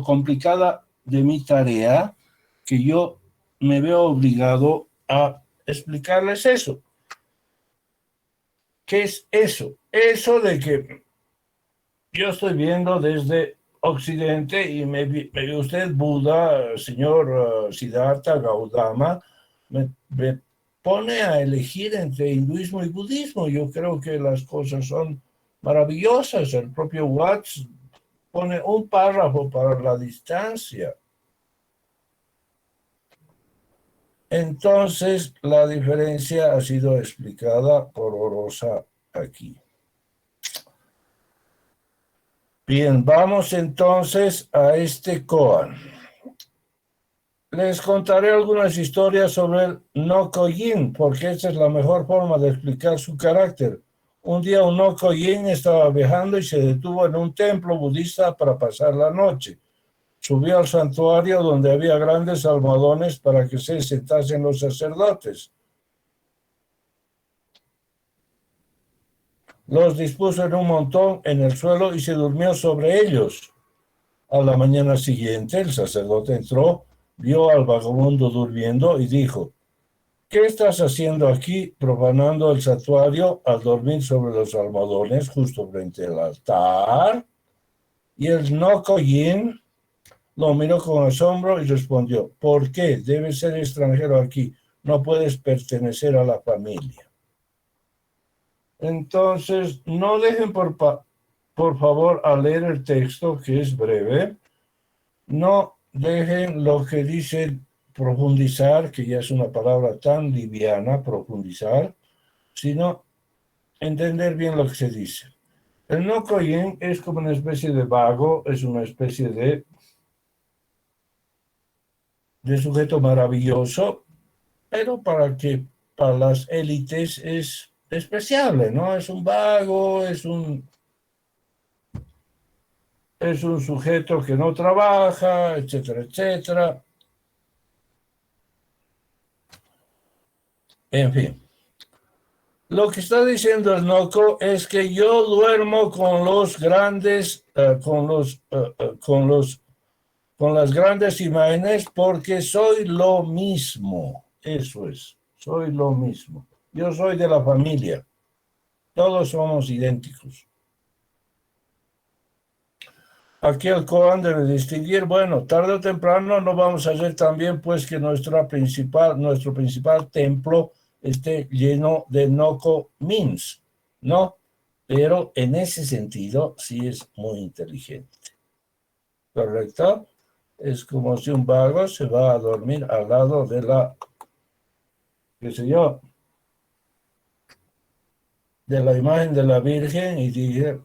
complicada de mi tarea, que yo me veo obligado a explicarles eso. ¿Qué es eso? Eso de que yo estoy viendo desde Occidente y me ve usted, Buda, señor Siddhartha Gautama, me pone a elegir entre hinduismo y budismo. Yo creo que las cosas son maravillosas. El propio Watts pone un párrafo para la distancia. Entonces, la diferencia ha sido explicada por Orosa aquí. Bien, vamos entonces a este koan. Les contaré algunas historias sobre el Nokoyin, porque esa es la mejor forma de explicar su carácter. Un día un Nokoyin estaba viajando y se detuvo en un templo budista para pasar la noche. Subió al santuario donde había grandes almohadones para que se sentasen los sacerdotes. Los dispuso en un montón en el suelo y se durmió sobre ellos. A la mañana siguiente el sacerdote entró, vio al vagabundo durmiendo y dijo: ¿qué estás haciendo aquí, profanando el santuario al dormir sobre los almohadones justo frente al altar? Y el Nokoyin lo miró con asombro y respondió: ¿por qué? Debes ser extranjero aquí, no puedes pertenecer a la familia. Entonces, no dejen por favor a leer el texto, que es breve. No dejen lo que dice profundizar, que ya es una palabra tan liviana, profundizar, sino entender bien lo que se dice. El Nokoyin es como una especie de vago, es una especie de sujeto maravilloso, pero para las élites es despreciable, ¿no? Es un vago, es un sujeto que no trabaja, etcétera, etcétera. En fin. Lo que está diciendo el Noco es que yo duermo con los grandes, con las grandes imágenes porque soy lo mismo. Eso es, soy lo mismo. Yo soy de la familia. Todos somos idénticos. Aquí el Corán debe distinguir, bueno, tarde o temprano no vamos a hacer también pues que nuestro principal templo esté lleno de Noco Mins, ¿no? Pero en ese sentido sí es muy inteligente, ¿correcto? Es como si un vago se va a dormir al lado de qué sé yo, de la imagen de la Virgen y dice: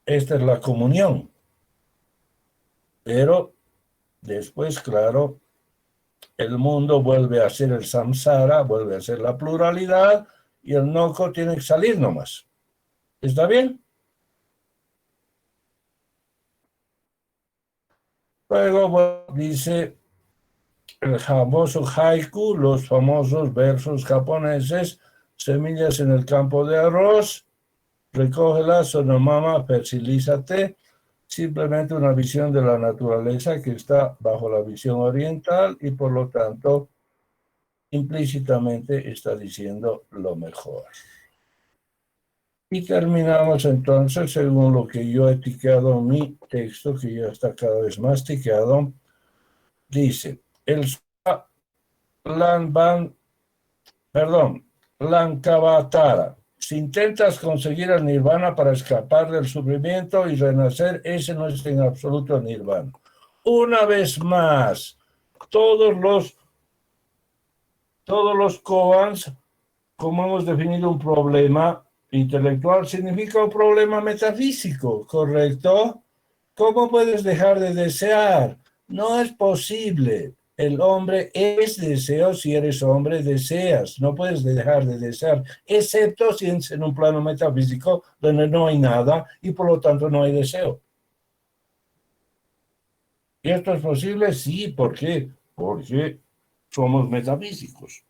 esta es la comunión. Pero después, claro, el mundo vuelve a ser el samsara, vuelve a ser la pluralidad y el noco tiene que salir nomás. ¿Está bien? Luego bueno, dice el famoso haiku, los famosos versos japoneses: semillas en el campo de arroz, recógelas, sonomama, fertilízate. Simplemente una visión de la naturaleza que está bajo la visión oriental y por lo tanto implícitamente está diciendo lo mejor. Y terminamos entonces, según lo que yo he ticado en mi texto, que ya está cada vez más ticado, dice: el Lankavatara. Si intentas conseguir el nirvana para escapar del sufrimiento y renacer, ese no es en absoluto el nirvana. Una vez más, todos los koans, como hemos definido un problema intelectual, significa un problema metafísico, ¿correcto? ¿Cómo puedes dejar de desear? No es posible. El hombre es deseo. Si eres hombre, deseas. No puedes dejar de desear, excepto si es en un plano metafísico donde no hay nada y por lo tanto no hay deseo. ¿Y esto es posible? Sí. ¿Por qué? Porque somos metafísicos.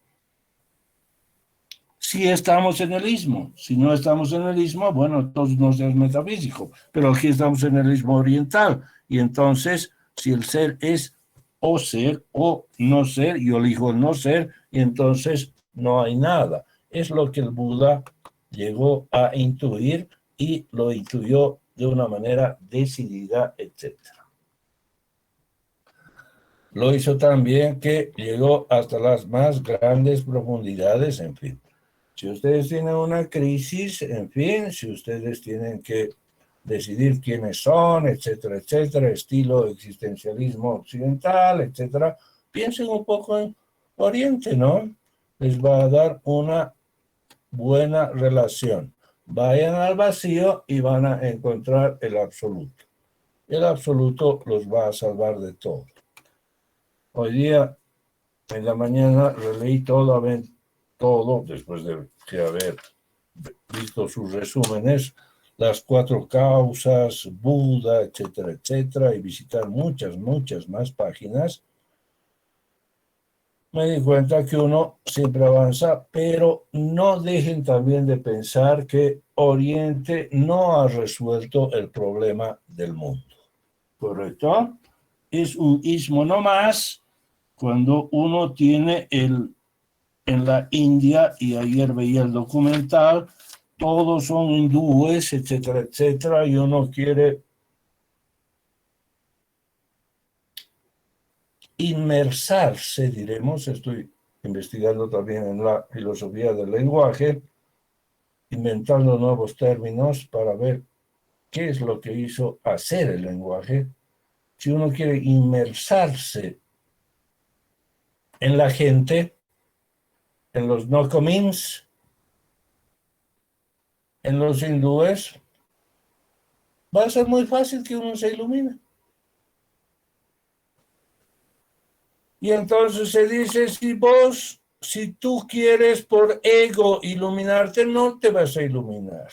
Si estamos en el istmo. Si no estamos en el istmo, bueno, entonces no es metafísico. Pero aquí estamos en el istmo oriental. Y entonces, si el ser es o ser o no ser, yo elijo el no ser, y entonces no hay nada. Es lo que el Buda llegó a intuir y lo intuyó de una manera decidida, etc. Lo hizo también que llegó hasta las más grandes profundidades, en fin. Si ustedes tienen una crisis, en fin, si ustedes tienen que decidir quiénes son, etcétera, etcétera, estilo existencialismo occidental, etcétera, piensen un poco en Oriente, ¿no? Les va a dar una buena relación. Vayan al vacío y van a encontrar el absoluto. El absoluto los va a salvar de todo. Hoy día, en la mañana, releí todo, después de haber visto sus resúmenes, las 4 causas, Buda, etcétera, etcétera, y visitar muchas más páginas. Me di cuenta que uno siempre avanza, pero no dejen también de pensar que Oriente no ha resuelto el problema del mundo. ¿Correcto? Es un ismo no más cuando uno tiene en la India, y ayer veía el documental, todos son hindúes, etcétera, etcétera, y uno quiere inmersarse, diremos, estoy investigando también en la filosofía del lenguaje, inventando nuevos términos para ver qué es lo que hizo hacer el lenguaje. Si uno quiere inmersarse en la gente, en los no-comins, en los hindúes, va a ser muy fácil que uno se ilumine. Y entonces se dice, si tú quieres por ego iluminarte, no te vas a iluminar.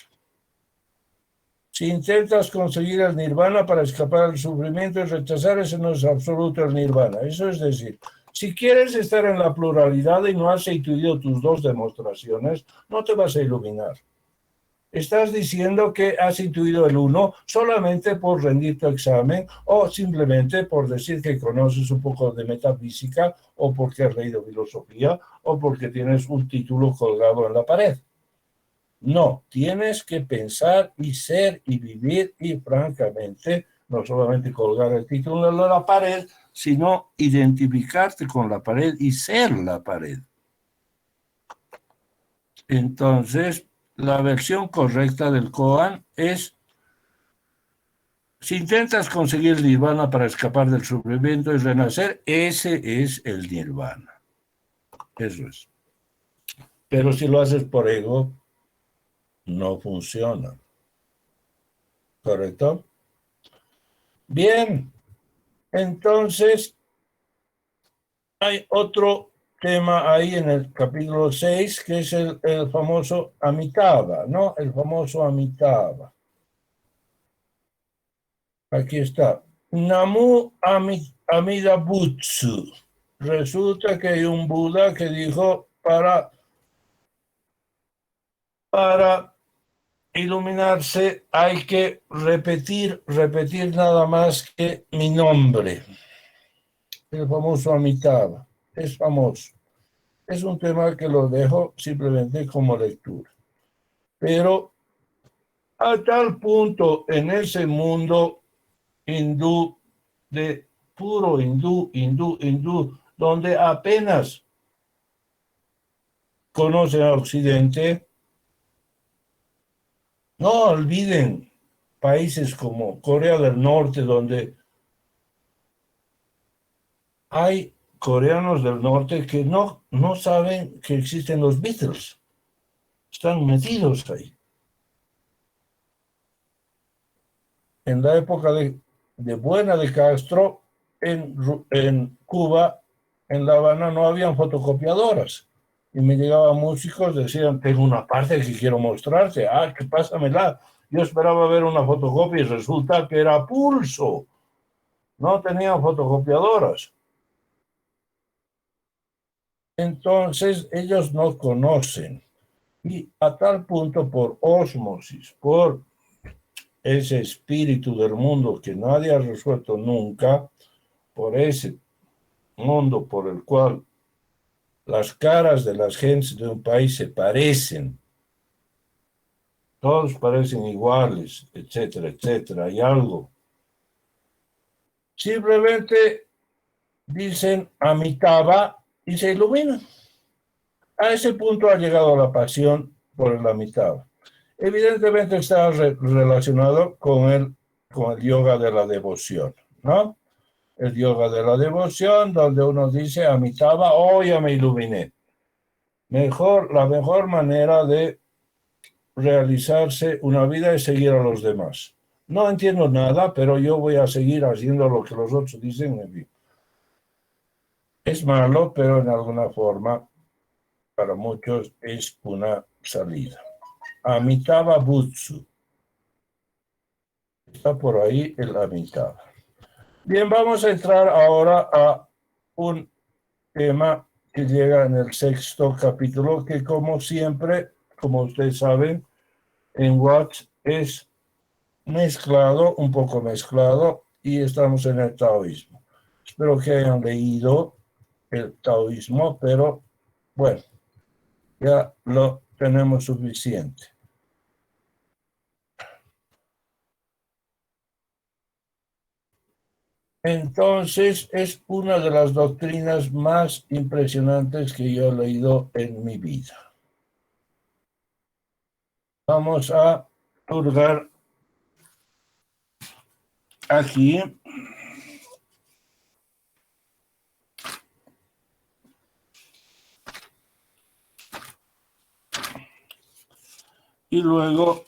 Si intentas conseguir el nirvana para escapar del sufrimiento y rechazar, ese no es absoluto el nirvana. Eso es decir, si quieres estar en la pluralidad y no has intuido tus 2 demostraciones, no te vas a iluminar. Estás diciendo que has intuido el uno solamente por rendir tu examen o simplemente por decir que conoces un poco de metafísica o porque has leído filosofía o porque tienes un título colgado en la pared. No, tienes que pensar y ser y vivir y francamente no solamente colgar el título en la pared, sino identificarte con la pared y ser la pared. Entonces, la versión correcta del koan es: si intentas conseguir nirvana para escapar del sufrimiento y renacer, ese es el nirvana. Eso es. Pero si lo haces por ego, no funciona. ¿Correcto? Bien, entonces hay otro tema ahí en el capítulo 6, que es el famoso Amitabha, ¿no? El famoso Amitabha. Aquí está. Namu Amida Butsu. Resulta que hay un Buda que dijo, para iluminarse hay que repetir nada más que mi nombre. El famoso Amitabha. Es famoso. Es un tema que lo dejo simplemente como lectura. Pero a tal punto en ese mundo hindú, de puro hindú, donde apenas conocen a Occidente, no olviden países como Corea del Norte, donde hay coreanos del norte que no saben que existen los Beatles. Están metidos ahí. En la época de buena de Castro, en Cuba, en La Habana, no habían fotocopiadoras. Y me llegaban músicos, decían, tengo una parte que quiero mostrarte. Ah, que pásamela. Yo esperaba ver una fotocopia y resulta que era pulso. No tenían fotocopiadoras. Entonces, ellos no conocen. Y a tal punto, por ósmosis, por ese espíritu del mundo que nadie ha resuelto nunca, por ese mundo por el cual las caras de las gentes de un país se parecen, todos parecen iguales, etcétera, etcétera, hay algo. Simplemente dicen Amitabha y se iluminan. A ese punto ha llegado la pasión por el Amitabha. Evidentemente está relacionado con el yoga de la devoción, ¿no? El yoga de la devoción, donde uno dice Amitabha, oh, ya me iluminé. La mejor manera de realizarse una vida es seguir a los demás. No entiendo nada, pero yo voy a seguir haciendo lo que los otros dicen. Es malo, pero en alguna forma, para muchos, es una salida. Amitabha Butsu. Está por ahí el Amitabha. Bien, vamos a entrar ahora a un tema que llega en el sexto capítulo, que como siempre, como ustedes saben, en Watts es mezclado, un poco mezclado, y estamos en el taoísmo. Espero que hayan leído el taoísmo, pero bueno, ya lo tenemos suficiente. Entonces, es una de las doctrinas más impresionantes que yo he leído en mi vida. Vamos a hurgar aquí. Y luego,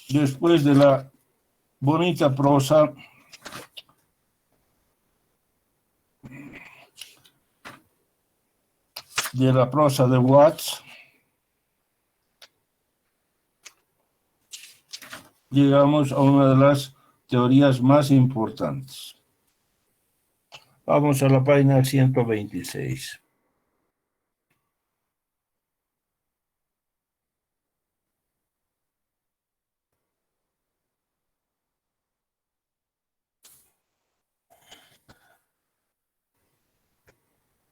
después de la bonita prosa, de Watts, llegamos a una de las teorías más importantes. Vamos a la página 126.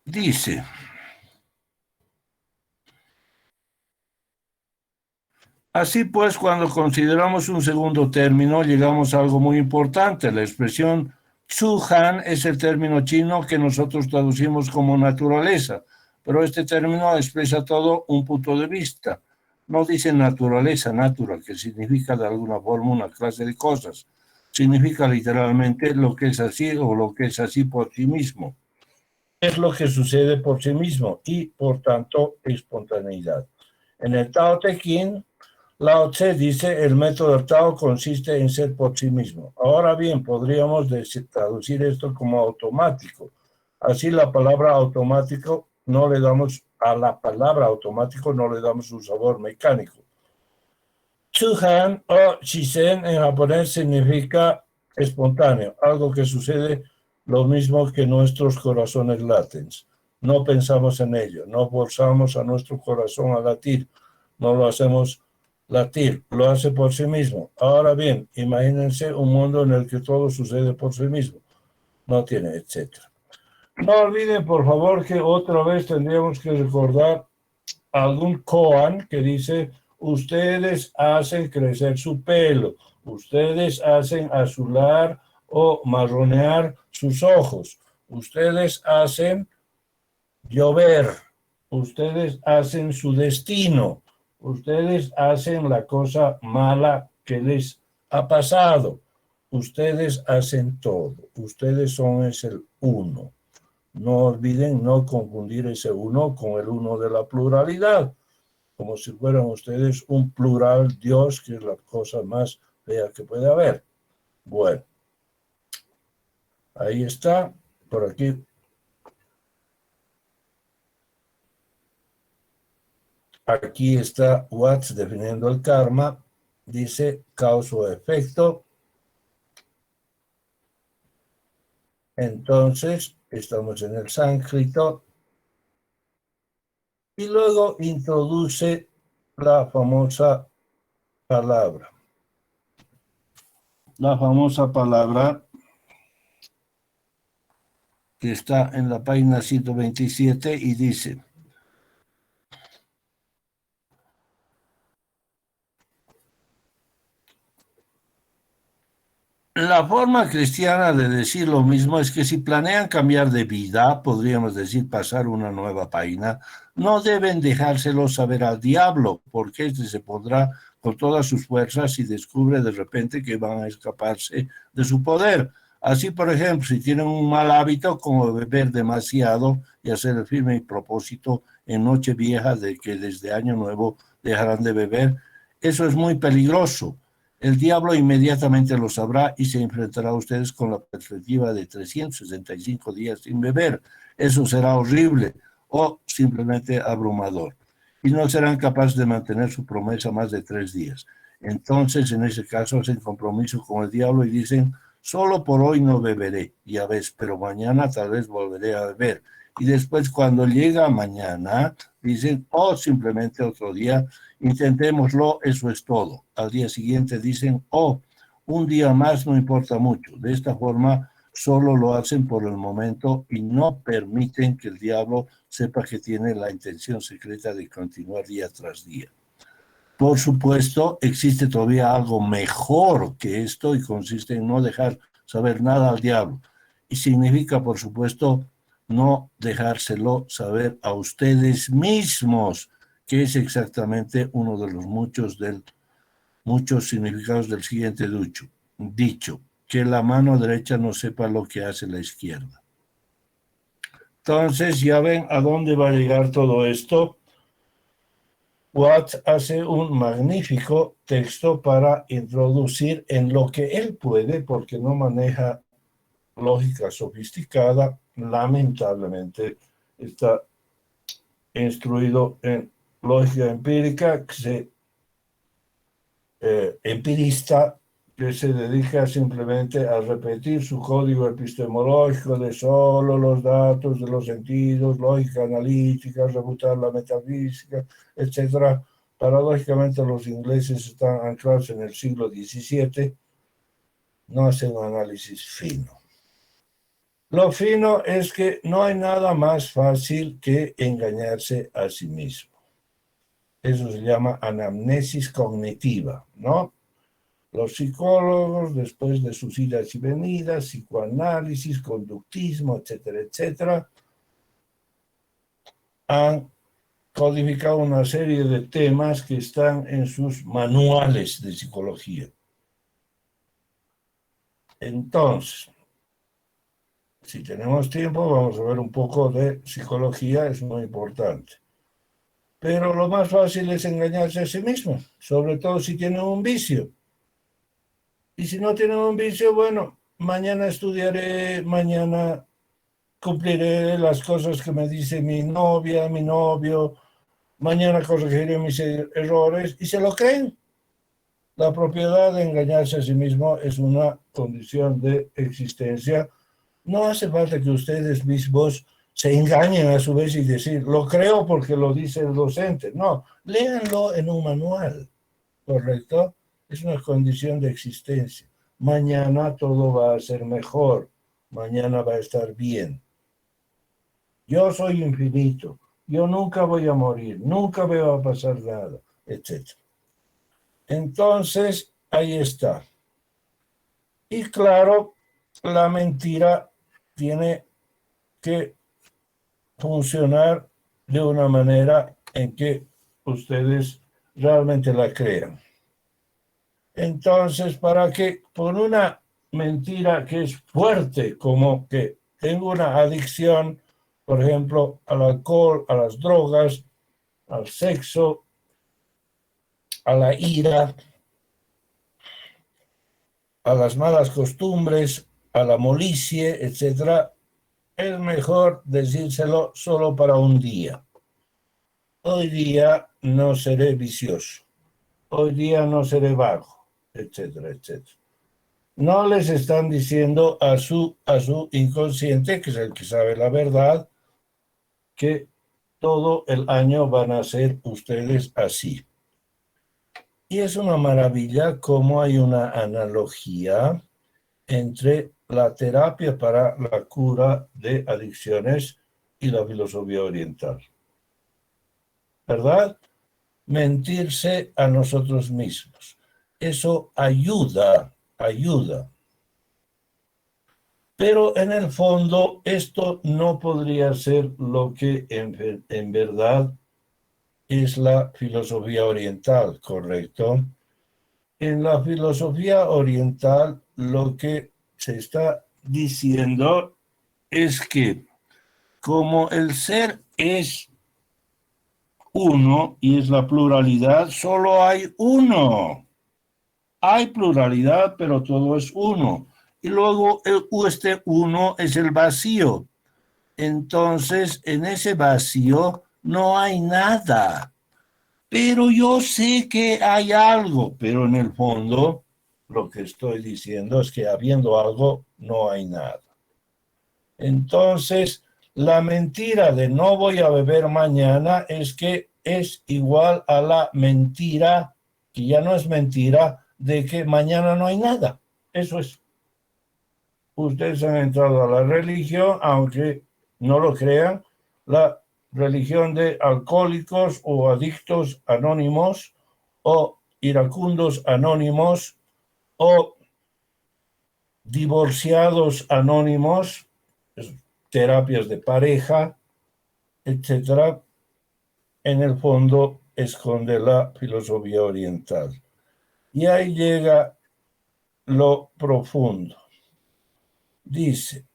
Dice: así pues, cuando consideramos un segundo término, llegamos a algo muy importante. La expresión Zhu Han es el término chino que nosotros traducimos como naturaleza, pero este término expresa todo un punto de vista. No dice naturaleza, natural, que significa de alguna forma una clase de cosas. Significa literalmente lo que es así o lo que es así por sí mismo. Es lo que sucede por sí mismo y, por tanto, espontaneidad. En el Tao Te Ching, Lao Tse dice: el método Tao consiste en ser por sí mismo. Ahora bien, podríamos traducir esto como automático. Así la palabra automático no le damos, a la palabra automático no le damos un sabor mecánico. Chuhan o Shisen en japonés significa espontáneo, algo que sucede lo mismo que nuestros corazones laten. No pensamos en ello, no forzamos a nuestro corazón a latir, no lo hacemos latir, lo hace por sí mismo. Ahora bien, imagínense un mundo en el que todo sucede por sí mismo, no tiene etcétera. No olviden, por favor, que otra vez tendríamos que recordar algún koan que dice: ustedes hacen crecer su pelo, ustedes hacen azular o marronear sus ojos, ustedes hacen llover, ustedes hacen su destino, ustedes hacen la cosa mala que les ha pasado, ustedes hacen todo, ustedes son el uno. No olviden no confundir ese uno con el uno de la pluralidad, como si fueran ustedes un plural Dios, que es la cosa más fea que puede haber. Bueno, ahí está, por aquí. Aquí está Watts definiendo el karma. Dice causa o efecto. Entonces, estamos en el sánscrito. Y luego introduce la famosa palabra. La famosa palabra que está en la página 127 y dice: la forma cristiana de decir lo mismo es que si planean cambiar de vida, podríamos decir pasar una nueva página, no deben dejárselo saber al diablo, porque éste se pondrá con todas sus fuerzas y descubre de repente que van a escaparse de su poder. Así, por ejemplo, si tienen un mal hábito como beber demasiado y hacer el firme propósito en Nochevieja de que desde Año Nuevo dejarán de beber, eso es muy peligroso. El diablo inmediatamente lo sabrá y se enfrentará a ustedes con la perspectiva de 365 días sin beber. Eso será horrible o simplemente abrumador. Y no serán capaces de mantener su promesa más de 3 días. Entonces, en ese caso, hacen compromiso con el diablo y dicen, solo por hoy no beberé, ya ves, pero mañana tal vez volveré a beber. Y después, cuando llega mañana, dicen, oh, simplemente otro día, intentémoslo, eso es todo. Al día siguiente dicen, oh, un día más no importa mucho. De esta forma, solo lo hacen por el momento y no permiten que el diablo sepa que tiene la intención secreta de continuar día tras día. Por supuesto, existe todavía algo mejor que esto y consiste en no dejar saber nada al diablo. Y significa, por supuesto, no dejárselo saber a ustedes mismos, que es exactamente uno de los muchos significados del siguiente dicho, que la mano derecha no sepa lo que hace la izquierda. Entonces, ya ven a dónde va a llegar todo esto. Watts hace un magnífico texto para introducir en lo que él puede, porque no maneja lógica sofisticada, lamentablemente está instruido en lógica empírica, empirista, que se dedica simplemente a repetir su código epistemológico de solo los datos de los sentidos, lógica analítica, refutar la metafísica, etc. Paradójicamente, los ingleses están anclados en el siglo XVII, no hacen un análisis fino. Lo fino es que no hay nada más fácil que engañarse a sí mismo. Eso se llama anamnesis cognitiva, ¿no? Los psicólogos, después de sus idas y venidas, psicoanálisis, conductismo, etcétera, etcétera, han codificado una serie de temas que están en sus manuales de psicología. Entonces, si tenemos tiempo, vamos a ver un poco de psicología, es muy importante. Pero lo más fácil es engañarse a sí mismo, sobre todo si tiene un vicio. Y si no tiene un vicio, bueno, mañana estudiaré, mañana cumpliré las cosas que me dice mi novia, mi novio, mañana corregiré mis errores y se lo creen. La propiedad de engañarse a sí mismo es una condición de existencia. No hace falta que ustedes mismos se engañen a su vez y decir, lo creo porque lo dice el docente. No, léanlo en un manual, ¿correcto? Es una condición de existencia. Mañana todo va a ser mejor. Mañana va a estar bien. Yo soy infinito. Yo nunca voy a morir. Nunca me va a pasar nada, etc. Entonces, ahí está. Y claro, la mentira tiene que funcionar de una manera en que ustedes realmente la crean. Entonces, para que por una mentira que es fuerte, como que tengo una adicción, por ejemplo, al alcohol, a las drogas, al sexo, a la ira, a las malas costumbres, a la molicie, etc., es mejor decírselo solo para un día. Hoy día no seré vicioso. Hoy día no seré vago, etcétera, etcétera. No les están diciendo a su inconsciente, que es el que sabe la verdad, que todo el año van a ser ustedes así. Y es una maravilla cómo hay una analogía entre la terapia para la cura de adicciones y la filosofía oriental. ¿Verdad? Mentirse a nosotros mismos. Eso ayuda. Pero en el fondo esto no podría ser lo que en verdad es la filosofía oriental, ¿correcto? En la filosofía oriental lo que se está diciendo es que como el ser es uno y es la pluralidad, solo hay uno. hay pluralidad, pero todo es uno. Y luego este uno es el vacío. Entonces, en ese vacío no hay nada. Pero yo sé que hay algo, pero en el fondo lo que estoy diciendo es que habiendo algo, no hay nada. Entonces, la mentira de no voy a beber mañana es que es igual a la mentira, que ya no es mentira, de que mañana no hay nada. Eso es. Ustedes han entrado a la religión, aunque no lo crean, la religión de alcohólicos o adictos anónimos o iracundos anónimos o divorciados anónimos, terapias de pareja, etcétera, en el fondo esconde la filosofía oriental. Y ahí llega lo profundo. Dice,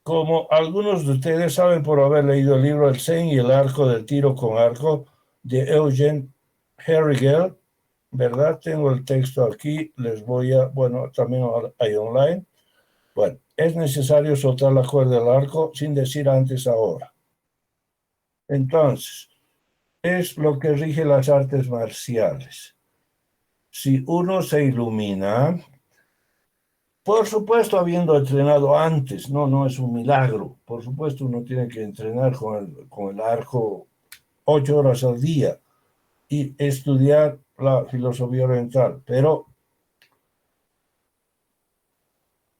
como algunos de ustedes saben por haber leído el libro El Zen y el arco del tiro con arco de Eugen Herrigel, ¿verdad? Tengo el texto aquí, les voy a, bueno, también hay online. Bueno, es necesario soltar la cuerda del arco sin decir antes ahora. Entonces, es lo que rige las artes marciales. Si uno se ilumina, por supuesto habiendo entrenado antes, no es un milagro. Por supuesto uno tiene que entrenar con el arco 8 horas al día y estudiar la filosofía oriental, pero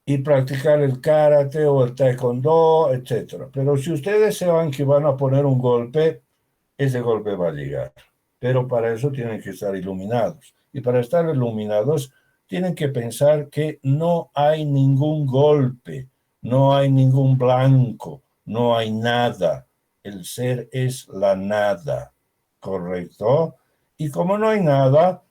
y practicar el karate o el taekwondo, etcétera. Pero si ustedes se van que van a poner un golpe, ese golpe va a llegar. Pero para eso tienen que estar iluminados. Y para estar iluminados, tienen que pensar que no hay ningún golpe, no hay ningún blanco, no hay nada. El ser es la nada, ¿correcto? Y como no hay nada,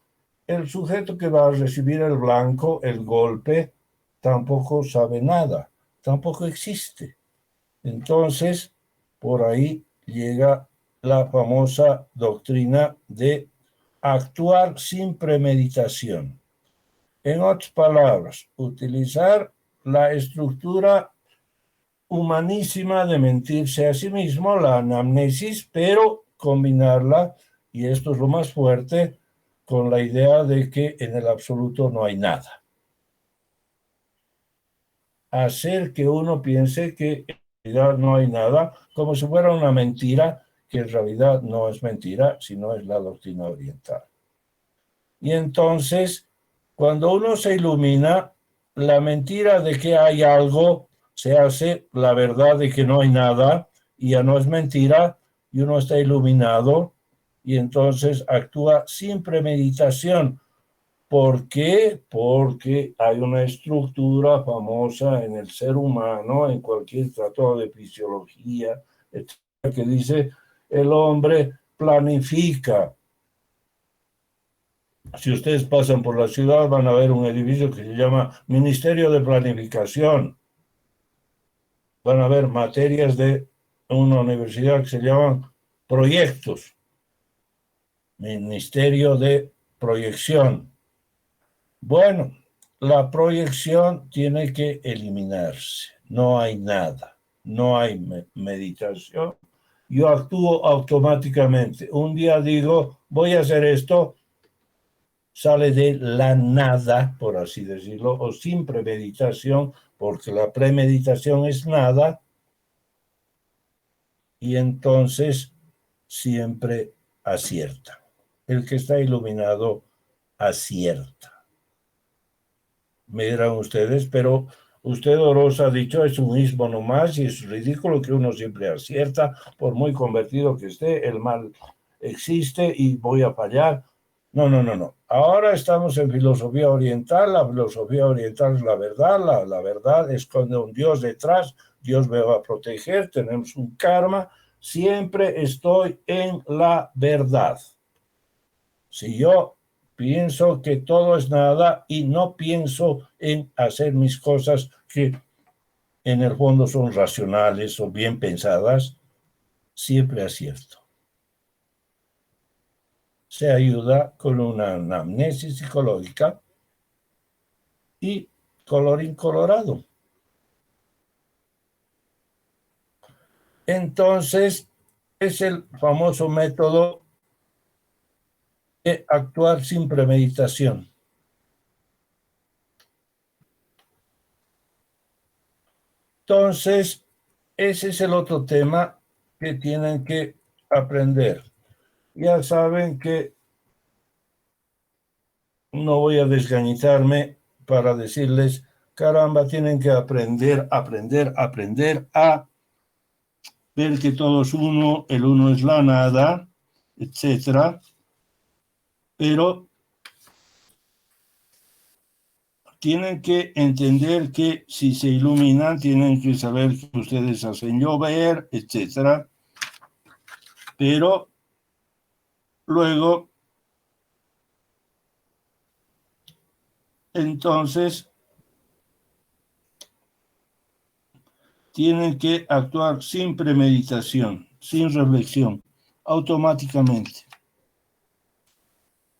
el sujeto que va a recibir el blanco, el golpe, tampoco sabe nada, tampoco existe. Entonces, por ahí llega la famosa doctrina de actuar sin premeditación. En otras palabras, utilizar la estructura humanísima de mentirse a sí mismo, la anamnesis, pero combinarla, y esto es lo más fuerte, con la idea de que en el absoluto no hay nada. Hacer que uno piense que en realidad no hay nada, como si fuera una mentira, que en realidad no es mentira, sino es la doctrina oriental. Y entonces, cuando uno se ilumina, la mentira de que hay algo se hace la verdad de que no hay nada, y ya no es mentira, y uno está iluminado, y entonces actúa sin premeditación. ¿Por qué? Porque hay una estructura famosa en el ser humano, en cualquier tratado de fisiología, etcétera, que dice, el hombre planifica. Si ustedes pasan por la ciudad, van a ver un edificio que se llama Ministerio de Planificación. Van a ver materias de una universidad que se llaman proyectos. Ministerio de Proyección. Bueno, la proyección tiene que eliminarse. No hay nada. No hay meditación. Yo actúo automáticamente. Un día digo, voy a hacer esto, sale de la nada, por así decirlo, o sin premeditación, porque la premeditación es nada, y entonces siempre acierta. El que está iluminado acierta. Me dirán ustedes, pero usted, Orosa, ha dicho, es un ismo nomás y es ridículo que uno siempre acierta, por muy convertido que esté, el mal existe y voy a fallar. No. Ahora estamos en filosofía oriental, la filosofía oriental es la verdad, la verdad esconde un Dios detrás, Dios me va a proteger, tenemos un karma, siempre estoy en la verdad. Si yo pienso que todo es nada y no pienso en hacer mis cosas que en el fondo son racionales o bien pensadas, siempre acierto. se ayuda con una anamnesis psicológica y colorín colorado. Entonces, es el famoso método de actuar sin premeditación. Entonces, ese es el otro tema que tienen que aprender. Ya saben que no voy a desgañitarme para decirles, caramba, tienen que aprender a ver que todo es uno, el uno es la nada, etcétera. Pero tienen que entender que si se iluminan, tienen que saber que ustedes hacen llover, etcétera. Pero luego, entonces, tienen que actuar sin premeditación, sin reflexión, automáticamente.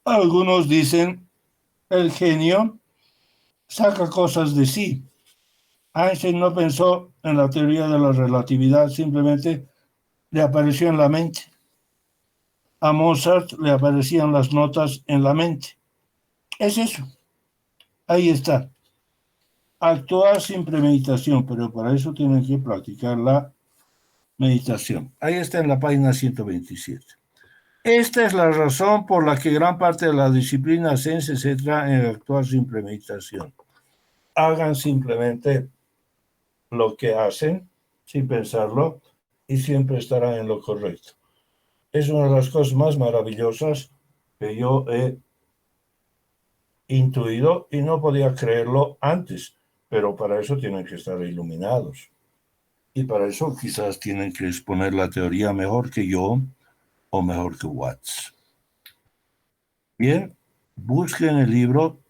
Algunos dicen, el genio saca cosas de sí. Einstein no pensó en la teoría de la relatividad, simplemente le apareció en la mente. A Mozart le aparecían las notas en la mente. Es eso. Ahí está. Actuar sin premeditación, pero para eso tienen que practicar la meditación. Ahí está en la página 127. Esta es la razón por la que gran parte de la disciplina Zen se centra en actuar sin premeditación. Hagan simplemente lo que hacen sin pensarlo y siempre estarán en lo correcto. Es una de las cosas más maravillosas que yo he intuido y no podía creerlo antes, pero para eso tienen que estar iluminados. Y para eso quizás tienen que exponer la teoría mejor que yo o mejor que Watts. Bien, busquen el libro.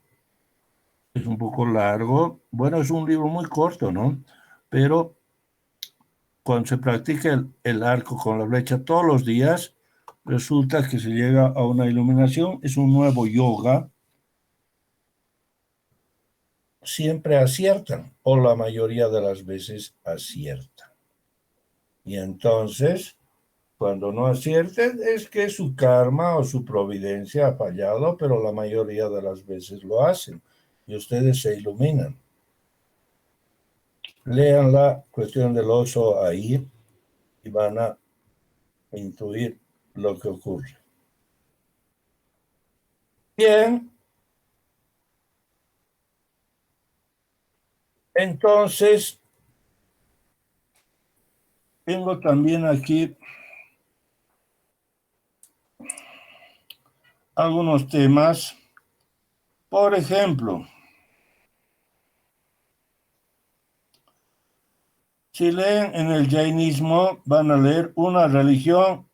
Es un poco largo. Bueno, es un libro muy corto, ¿no? Pero cuando se practica el arco con la flecha todos los días, resulta que se llega a una iluminación. Es un nuevo yoga. Siempre aciertan, o la mayoría de las veces aciertan. Y entonces, cuando no acierten, es que su karma o su providencia ha fallado, pero la mayoría de las veces lo hacen. Y ustedes se iluminan. Lean la cuestión del oso ahí y van a intuir lo que ocurre. Bien. Entonces, tengo también aquí algunos temas. Por ejemplo, si leen en el jainismo, van a leer una religión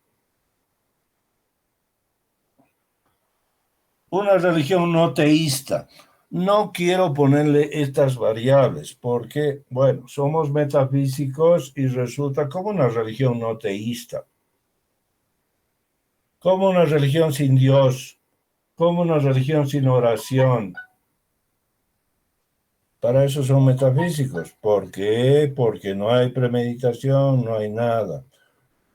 no teísta. No quiero ponerle estas variables porque, bueno, somos metafísicos y resulta como una religión no teísta, como una religión sin Dios, como una religión sin oración. Para eso son metafísicos. ¿Por qué? Porque no hay premeditación, no hay nada.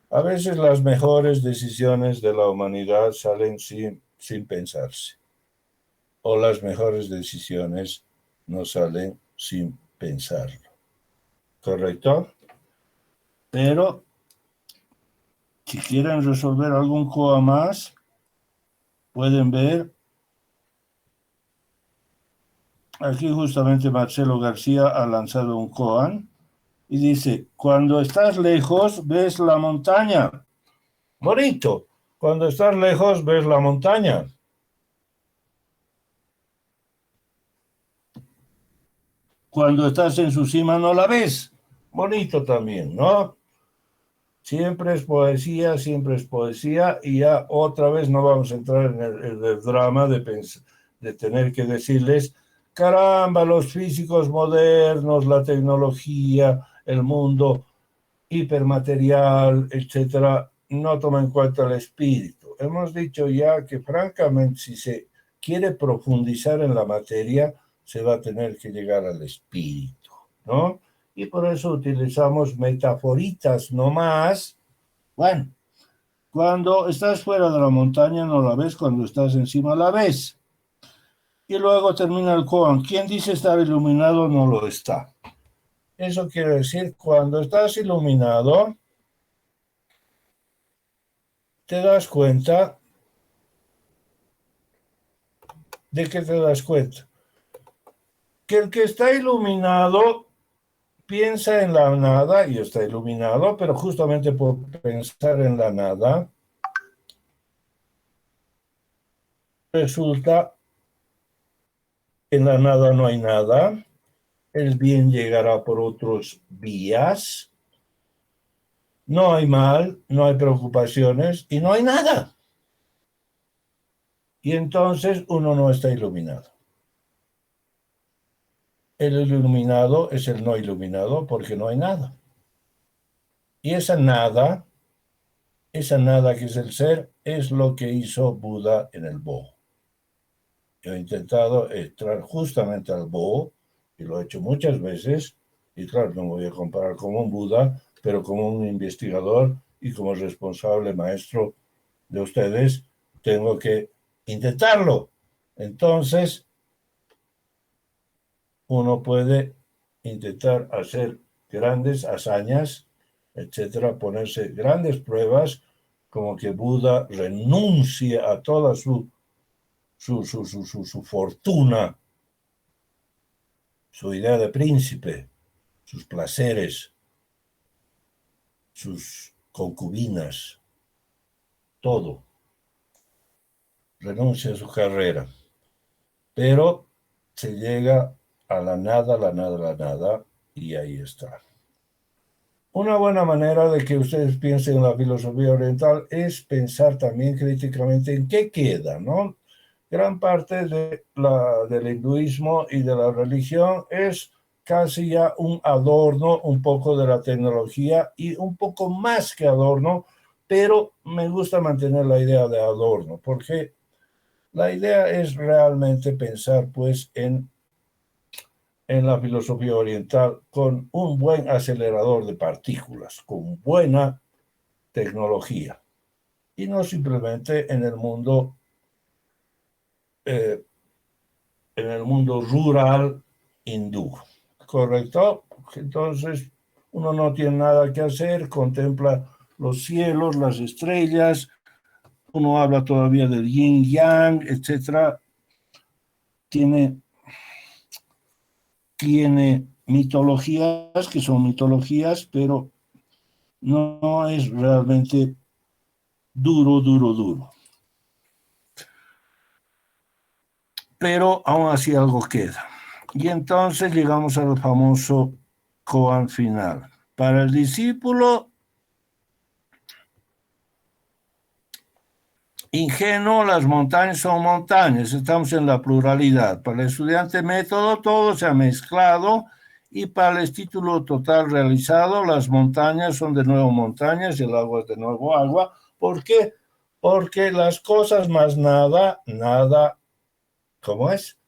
A veces las mejores decisiones de la humanidad salen sin pensarse. O las mejores decisiones no salen sin pensarlo. ¿Correcto? Pero si quieren resolver algún COA más, pueden ver. Aquí justamente Marcelo García ha lanzado un koan y dice, cuando estás lejos ves la montaña. Bonito, cuando estás lejos ves la montaña. Cuando estás en su cima no la ves. Bonito también, ¿no? Siempre es poesía y ya otra vez no vamos a entrar en el drama de tener que decirles, caramba, los físicos modernos, la tecnología, el mundo hipermaterial, etcétera, no toman en cuenta el espíritu. hemos dicho ya que francamente si se quiere profundizar en la materia, se va a tener que llegar al espíritu, ¿no? Y por eso utilizamos metaforitas nomás. Bueno, cuando estás fuera de la montaña no la ves, cuando estás encima la ves. Y luego termina el koan. Quien dice estar iluminado no lo está. Eso quiere decir, cuando estás iluminado, te das cuenta. ¿De qué te das cuenta? Que el que está iluminado piensa en la nada y está iluminado, pero justamente por pensar en la nada, resulta que en la nada no hay nada, el bien llegará por otras vías, no hay mal, no hay preocupaciones y no hay nada. Y entonces uno no está iluminado. El iluminado es el no iluminado porque no hay nada. Y esa nada que es el ser, es lo que hizo Buda en el Bo. Yo he intentado entrar justamente al Bo, y lo he hecho muchas veces, y claro, no me voy a comparar como un Buda, pero como un investigador y como responsable maestro de ustedes, tengo que intentarlo. Entonces, uno puede intentar hacer grandes hazañas, etcétera, ponerse grandes pruebas, como que Buda renuncia a toda su fortuna, su idea de príncipe, sus placeres, sus concubinas, todo. Renuncia a su carrera. Pero se llega a la nada, la nada, la nada, y ahí está. Una buena manera de que ustedes piensen en la filosofía oriental es pensar también críticamente en qué queda, ¿no? Gran parte del hinduismo y de la religión es casi ya un adorno, un poco de la tecnología y un poco más que adorno, pero me gusta mantener la idea de adorno, porque la idea es realmente pensar pues en la filosofía oriental con un buen acelerador de partículas, con buena tecnología, y no simplemente eh, en el mundo rural hindú, ¿correcto? Entonces uno no tiene nada que hacer, contempla los cielos, las estrellas, uno habla todavía del yin yang, etcétera. Tiene mitologías que son mitologías, pero no es realmente duro, duro, duro. Pero aún así algo queda. Y entonces llegamos al famoso koan final. Para el discípulo ingenuo, las montañas son montañas, estamos en la pluralidad. Para el estudiante método, todo se ha mezclado, y para el título total realizado, las montañas son de nuevo montañas y el agua es de nuevo agua. ¿Por qué? Porque las cosas más nada, nada, ¿cómo es?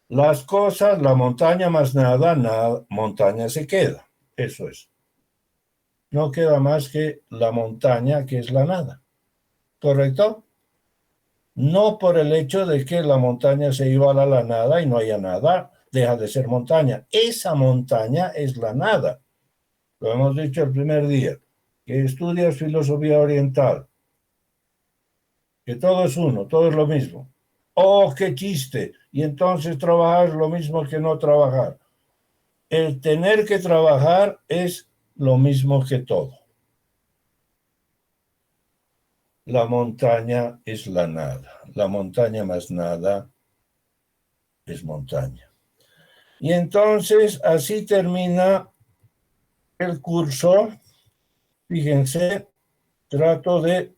Las cosas, la montaña más nada, nada, montaña se queda. Eso es. No queda más que la montaña, que es la nada. ¿Correcto? No por el hecho de que la montaña se iguala a la nada y no haya nada, deja de ser montaña. Esa montaña es la nada. Lo hemos dicho el primer día, que estudias filosofía oriental, que todo es uno, todo es lo mismo. ¡Oh, qué chiste! Y entonces trabajar lo mismo que no trabajar. El tener que trabajar es lo mismo que todo. La montaña es la nada. La montaña más nada es montaña. Y entonces así termina el curso. Fíjense, trato de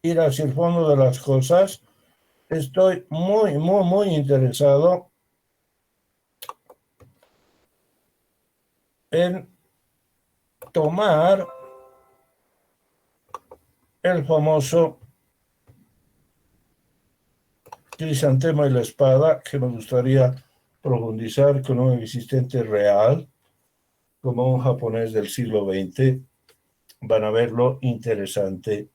ir hacia el fondo de las cosas. Estoy muy, muy, muy interesado en tomar el famoso Crisantemo y la espada, que me gustaría profundizar con un existente real, como un japonés del siglo XX, van a ver lo interesante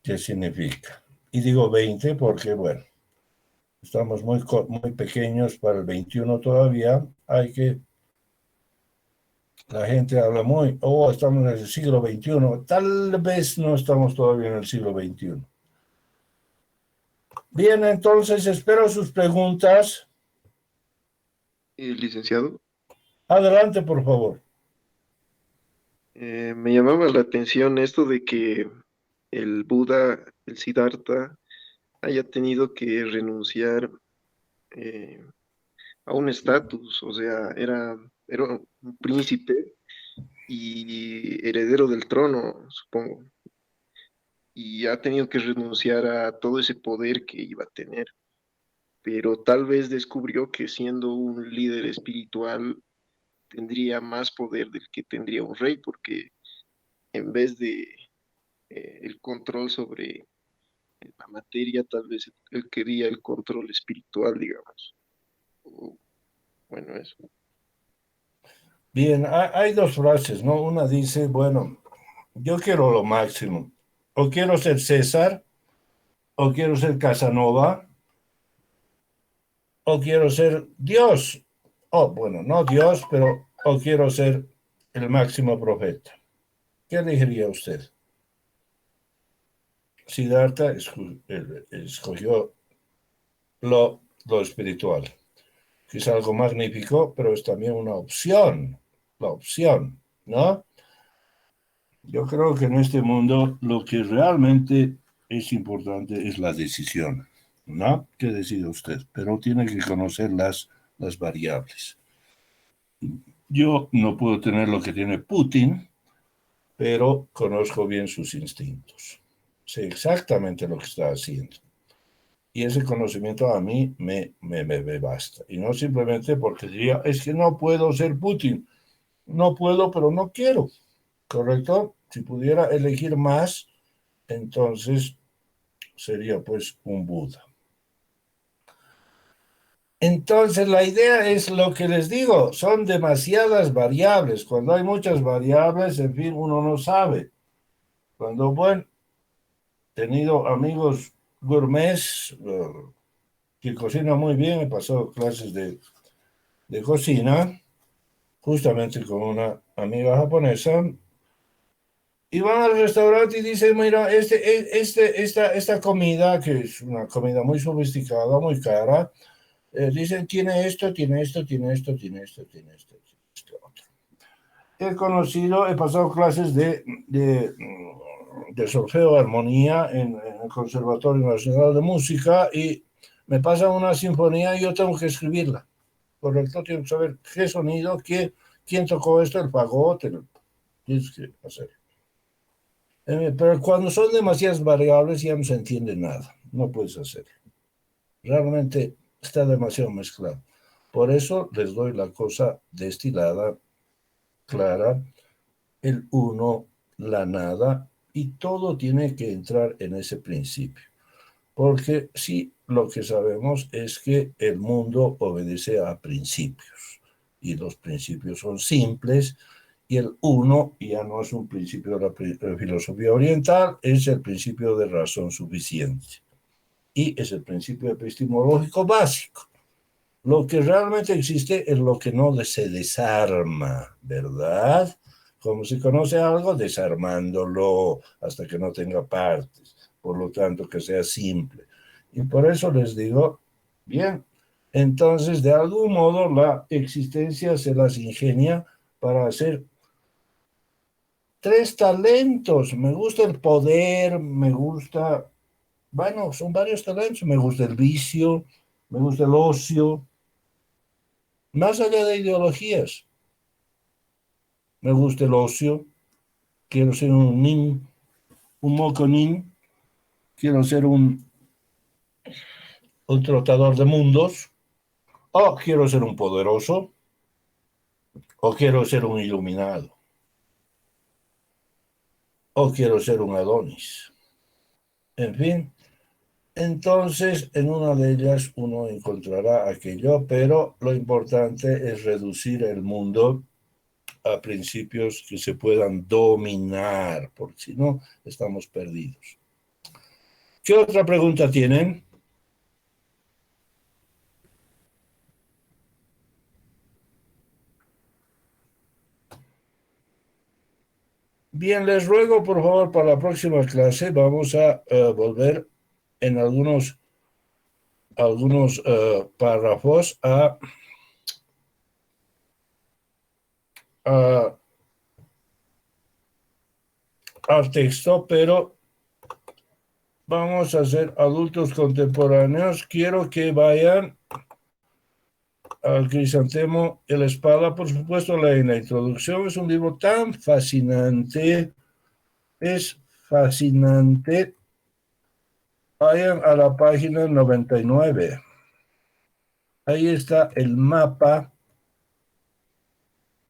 que significa. Y digo 20 porque, bueno, estamos muy pequeños para el 21 todavía. La gente habla estamos en el siglo XXI. Tal vez no estamos todavía en el siglo XXI. Bien, entonces espero sus preguntas. Licenciado, Adelante, por favor. me llamaba la atención esto de que el Buda, el Siddhartha, haya tenido que renunciar eh, a un estatus, o sea, era un príncipe y heredero del trono, supongo, y ha tenido que renunciar a todo ese poder que iba a tener, pero tal vez descubrió que siendo un líder espiritual tendría más poder del que tendría un rey, porque en vez de el control sobre la materia, tal vez él quería el control espiritual, digamos. O, bueno, eso. Bien, hay dos frases, ¿no? Una dice, bueno, yo quiero lo máximo. O quiero ser César, o quiero ser Casanova, o quiero ser Dios. Bueno, no Dios, pero o quiero ser el máximo profeta. ¿Qué elegiría usted? Siddhartha escogió lo espiritual, que es algo magnífico, pero es también una opción, la opción, ¿no? Yo creo que en este mundo lo que realmente es importante es la decisión, ¿no? ¿Qué decide usted? Pero tiene que conocer las variables. Yo no puedo tener lo que tiene Putin, pero conozco bien sus instintos. Sé exactamente lo que está haciendo. Y ese conocimiento a mí me basta. Y no simplemente porque diría, es que no puedo ser Putin. No puedo, pero no quiero. ¿Correcto? Si pudiera elegir más, entonces sería pues un Buda. Entonces la idea es lo que les digo, son demasiadas variables. Cuando hay muchas variables, en fin, uno no sabe. Cuando, bueno, he tenido amigos gourmets que cocinan muy bien, he pasado clases de cocina, justamente con una amiga japonesa, y van al restaurante y dicen, mira, esta comida, que es una comida muy sofisticada, muy cara, dicen, tiene esto, tiene esto, tiene esto, tiene esto, tiene esto, tiene esto, otro. He pasado clases de solfeo, armonía en el Conservatorio Nacional de Música y me pasan una sinfonía y yo tengo que escribirla. Correcto, tengo que saber qué sonido, quién tocó esto, el fagot, tienes que hacer. Pero cuando son demasiadas variables ya no se entiende nada, no puedes hacerlo. Realmente está demasiado mezclado. Por eso les doy la cosa destilada, clara, el uno, la nada, y todo tiene que entrar en ese principio. Porque sí, lo que sabemos es que el mundo obedece a principios, y los principios son simples, y el uno ya no es un principio de la filosofía oriental, es el principio de razón suficiente. Y es el principio epistemológico básico. Lo que realmente existe es lo que no se desarma, ¿verdad? Como se conoce algo, desarmándolo hasta que no tenga partes, por lo tanto que sea simple. Y por eso les digo, bien, entonces de algún modo la existencia se las ingenia para hacer tres talentos. Me gusta el poder, me gusta, bueno, son varios talentos, me gusta el vicio, me gusta el ocio, más allá de ideologías. Me gusta el ocio, quiero ser un moconín, quiero ser un trotador de mundos, o quiero ser un poderoso, o quiero ser un iluminado, o quiero ser un Adonis. En fin, Entonces, en una de ellas uno encontrará aquello, pero lo importante es reducir el mundo a principios que se puedan dominar, porque si no, estamos perdidos. ¿Qué otra pregunta tienen? Bien, les ruego por favor para la próxima clase vamos a volver en algunos párrafos a, al texto, pero vamos a ser adultos contemporáneos. Quiero que vayan al Crisantemo y la Espada. Por supuesto, la introducción es un libro tan fascinante. Es fascinante. Vayan a la página 99. Ahí está el mapa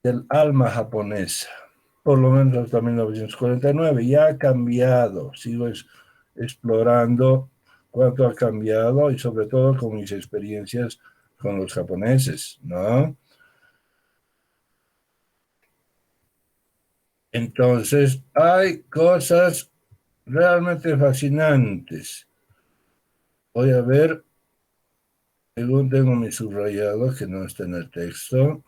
del alma japonesa, por lo menos hasta 1949. Ya ha cambiado, sigo explorando cuánto ha cambiado y sobre todo con mis experiencias con los japoneses, ¿no? Entonces, hay cosas realmente fascinantes. Voy a ver, según tengo mi subrayado, que no está en el texto.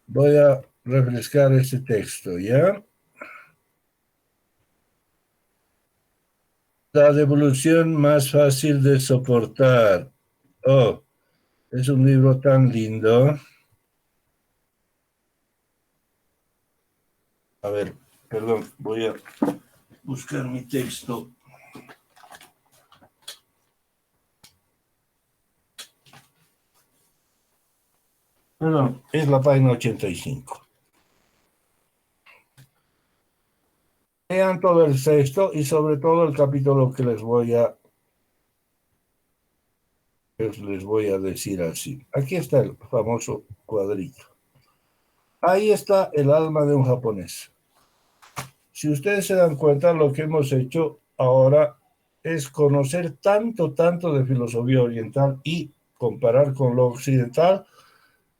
Voy a refrescar este texto, ¿ya? La devolución más fácil de soportar. Oh, es un libro tan lindo. A ver, perdón, voy a buscar mi texto. Perdón, es la página 85. Lean todo el texto y sobre todo el capítulo que les voy a decir así. Aquí está el famoso cuadrito. Ahí está el alma de un japonés. Si ustedes se dan cuenta, lo que hemos hecho ahora es conocer tanto de filosofía oriental y comparar con lo occidental,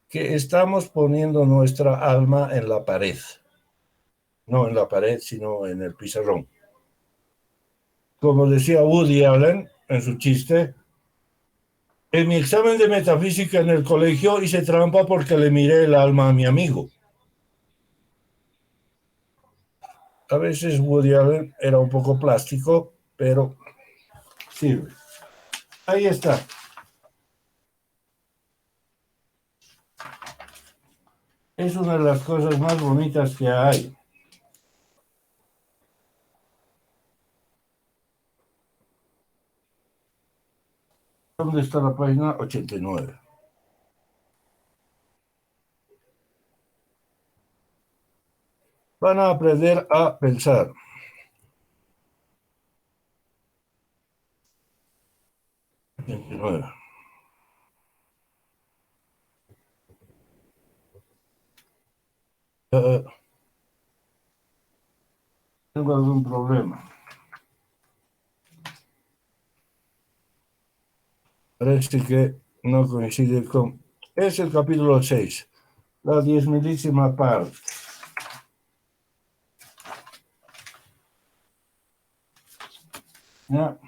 que estamos poniendo nuestra alma en la pared. No en la pared, sino en el pizarrón. Como decía Woody Allen en su chiste, en mi examen de metafísica en el colegio hice trampa porque le miré el alma a mi amigo. A veces Woody Allen era un poco plástico, pero sirve. Ahí está. Es una de las cosas más bonitas que hay. ¿Dónde está la página 89? Van a aprender a pensar. 89. Tengo algún problema. Parece que no coincide con... Es el capítulo 6, la 10.000ª parte. ¿Ya?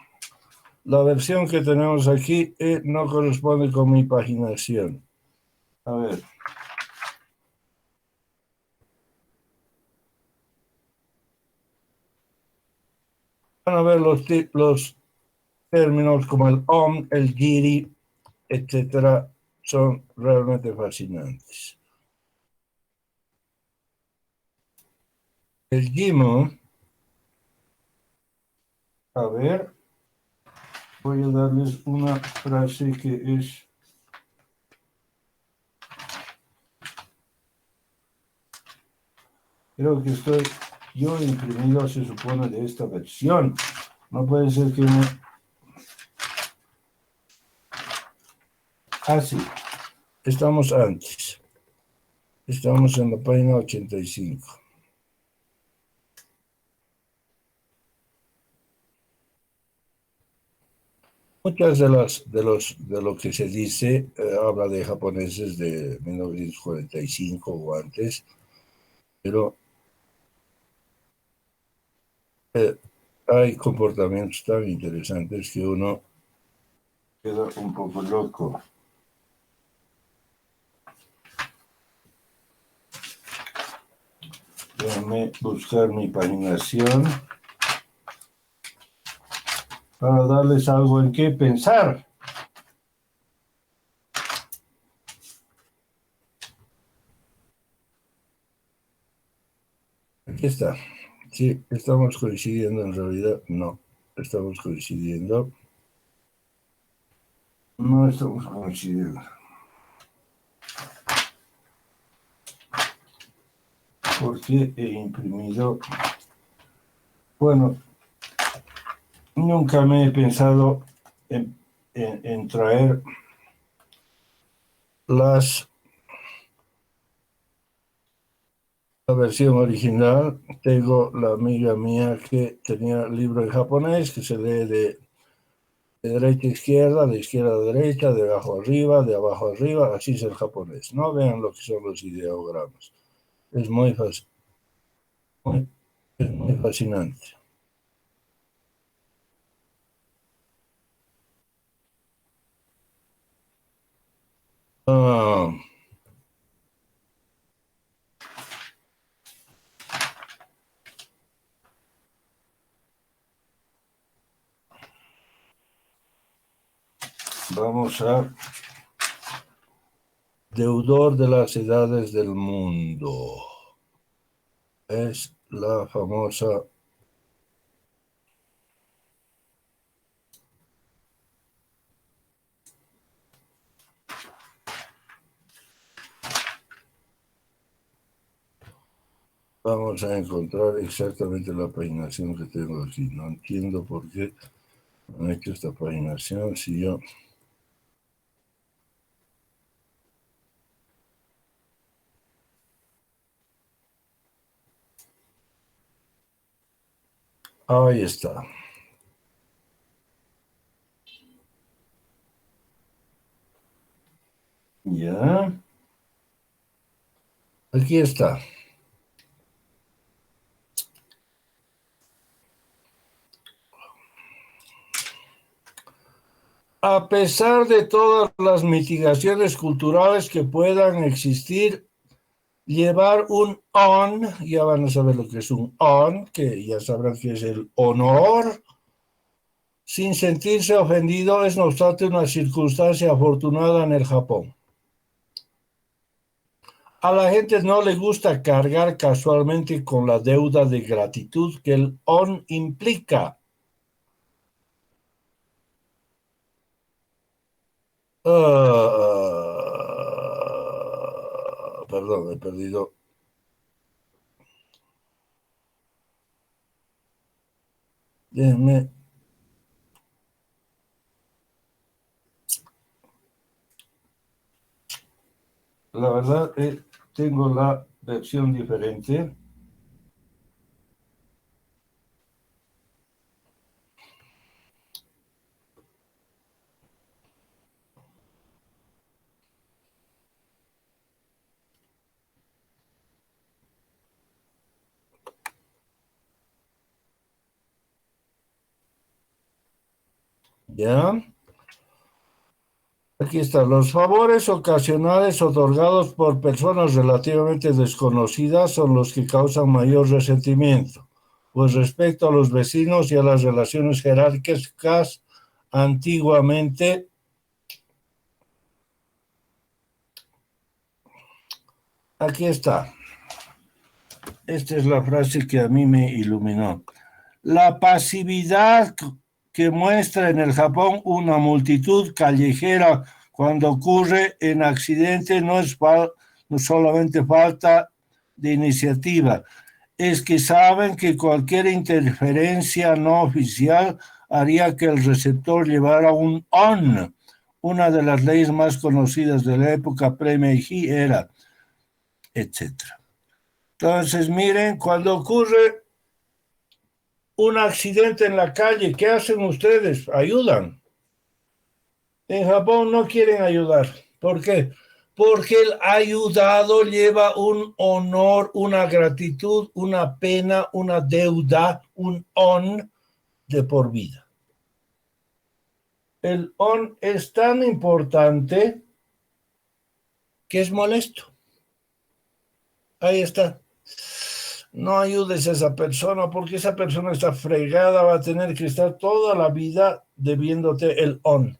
La versión que tenemos aquí no corresponde con mi paginación. A ver. Van a ver los términos como el om, el giri, etcétera, son realmente fascinantes. El gimo, a ver, voy a darles una frase que es... Creo que estoy yo imprimido, se supone, de esta versión. No puede ser que me... Ah, sí, estamos antes. Estamos en la página 85. Muchas de lo que se dice habla de japoneses de 1945 o antes, pero hay comportamientos tan interesantes que uno queda un poco loco. Déjame buscar mi paginación para darles algo en qué pensar. Aquí está. Sí, estamos coincidiendo en realidad. No, estamos coincidiendo. No estamos coincidiendo. Porque he imprimido. Bueno, nunca me he pensado en traer la versión original. Tengo la amiga mía que tenía el libro en japonés que se lee de derecha a izquierda, de izquierda a derecha, de abajo arriba, así es el japonés. No vean lo que son los ideogramas. Es muy fácil. Es muy fascinante. Ah, vamos a deudor de las edades del mundo. Es la famosa vamos a encontrar exactamente la paginación que tengo aquí. No entiendo por qué han hecho esta paginación si yo... Ahí está. Ya. Aquí está. A pesar de todas las mitigaciones culturales que puedan existir, llevar un on, ya van a saber lo que es un on, que ya sabrán que es el honor, sin sentirse ofendido, es no obstante una circunstancia afortunada en el Japón. A la gente no le gusta cargar casualmente con la deuda de gratitud que el on implica. Perdón, he perdido. Déjenme. La verdad, tengo la versión diferente. ¿Ya? Aquí están los favores ocasionales otorgados por personas relativamente desconocidas son los que causan mayor resentimiento, pues respecto a los vecinos y a las relaciones jerárquicas, antiguamente, aquí está. Esta es la frase que a mí me iluminó. La pasividad que muestra en el Japón una multitud callejera cuando ocurre en accidente no solamente falta de iniciativa, es que saben que cualquier interferencia no oficial haría que el receptor llevara un on. Una de las leyes más conocidas de la época pre-Meiji era, etcétera. Entonces, miren, cuando ocurre un accidente en la calle, ¿qué hacen ustedes? Ayudan. En Japón no quieren ayudar. ¿Por qué? Porque el ayudado lleva un honor, una gratitud, una pena, una deuda, un on de por vida. El on es tan importante que es molesto. Ahí está. No ayudes a esa persona porque esa persona está fregada, va a tener que estar toda la vida debiéndote el on.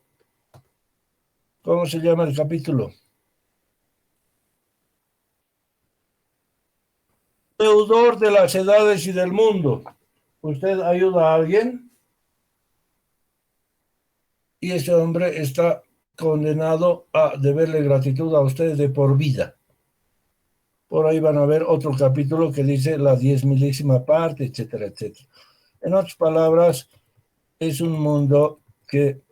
¿Cómo se llama el capítulo? Deudor de las edades y del mundo. Usted ayuda a alguien y ese hombre está condenado a deberle gratitud a usted de por vida. Por ahí van a ver otro capítulo que dice la 10.000ª parte, etcétera, etcétera. En otras palabras, es un mundo que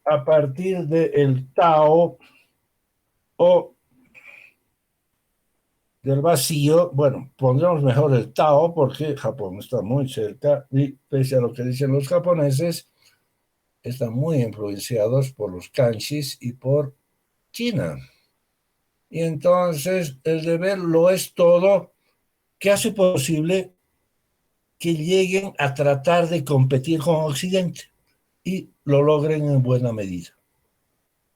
a partir del Tao o del vacío, bueno, pondremos mejor el Tao porque Japón está muy cerca y pese a lo que dicen los japoneses, están muy influenciados por los kanjis y por China. Y entonces el deber lo es todo que hace posible que lleguen a tratar de competir con Occidente y lo logren en buena medida.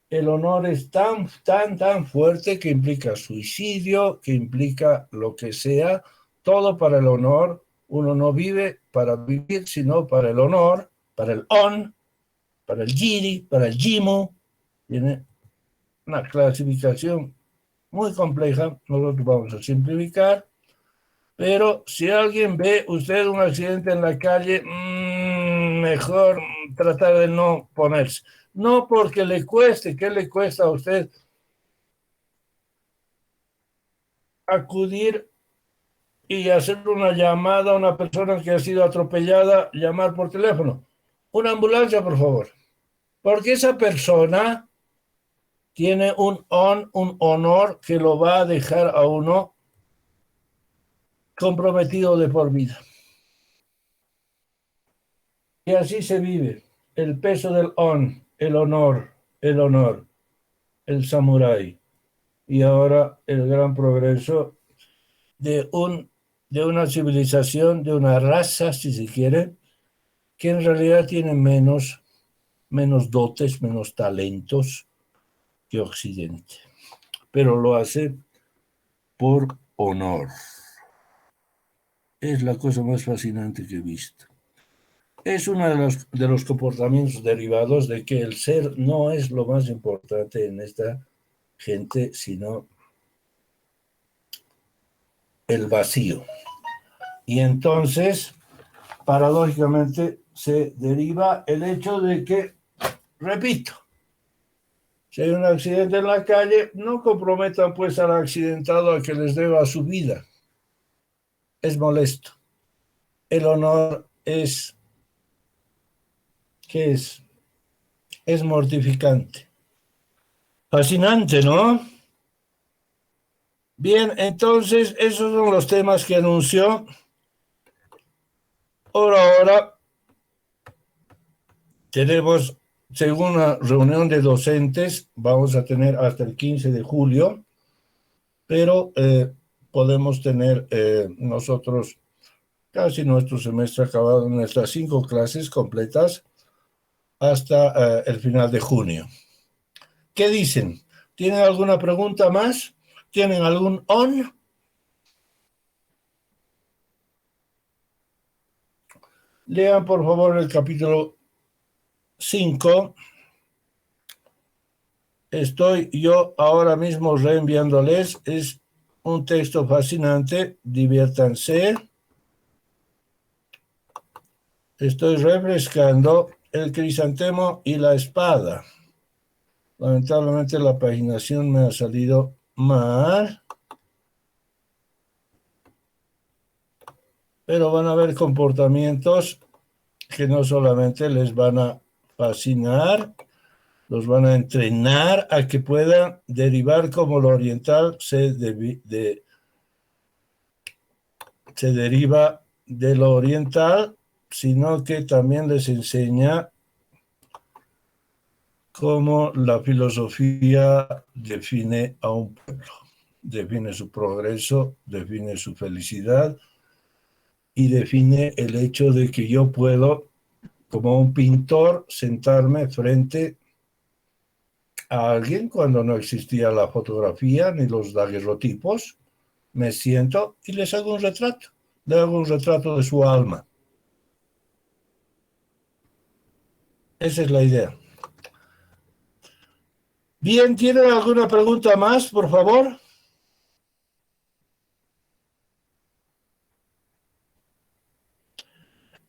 El honor es tan fuerte que implica suicidio, que implica lo que sea, todo para el honor. Uno no vive para vivir, sino para el honor, para el on, para el jiri, para el jimu. Tiene una clasificación muy compleja, nosotros vamos a simplificar, pero si alguien ve usted un accidente en la calle, mejor tratar de no ponerse. No porque le cueste, ¿qué le cuesta a usted acudir y hacer una llamada a una persona que ha sido atropellada, llamar por teléfono? Una ambulancia, por favor. Porque esa persona tiene un honor que lo va a dejar a uno comprometido de por vida. Y así se vive. El peso del el honor, el samurái. Y ahora el gran progreso de, de una civilización, de una raza, si se quiere, que en realidad tiene menos dotes, menos talentos que Occidente. Pero lo hace por honor. Es la cosa más fascinante que he visto. Es uno de los comportamientos derivados de que el ser no es lo más importante en esta gente, sino el vacío. Y entonces, paradójicamente, se deriva el hecho de que, repito, si hay un accidente en la calle, no comprometan pues al accidentado a que les deba su vida. Es molesto. El honor es, ¿qué es? Es mortificante. Fascinante, ¿no? Bien, entonces esos son los temas que anunció. Ahora tenemos, según una reunión de docentes, vamos a tener hasta el 15 de julio, pero podemos tener nosotros casi nuestro semestre acabado en nuestras 5 clases completas hasta el final de junio. ¿Qué dicen? ¿Tienen alguna pregunta más? ¿Tienen algún on? Lean por favor el capítulo 5. Estoy yo ahora mismo reenviándoles. Es un texto fascinante. Diviértanse. Estoy refrescando el crisantemo y la espada. Lamentablemente la paginación me ha salido mal. Pero van a haber comportamientos que no solamente les van a fascinar, los van a entrenar a que puedan derivar como lo oriental se deriva de lo oriental, sino que también les enseña cómo la filosofía define a un pueblo, define su progreso, define su felicidad y define el hecho de que yo puedo, como un pintor, sentarme frente a alguien cuando no existía la fotografía ni los daguerrotipos, me siento y les hago un retrato, le hago un retrato de su alma. Esa es la idea. Bien, ¿tienen alguna pregunta más, por favor?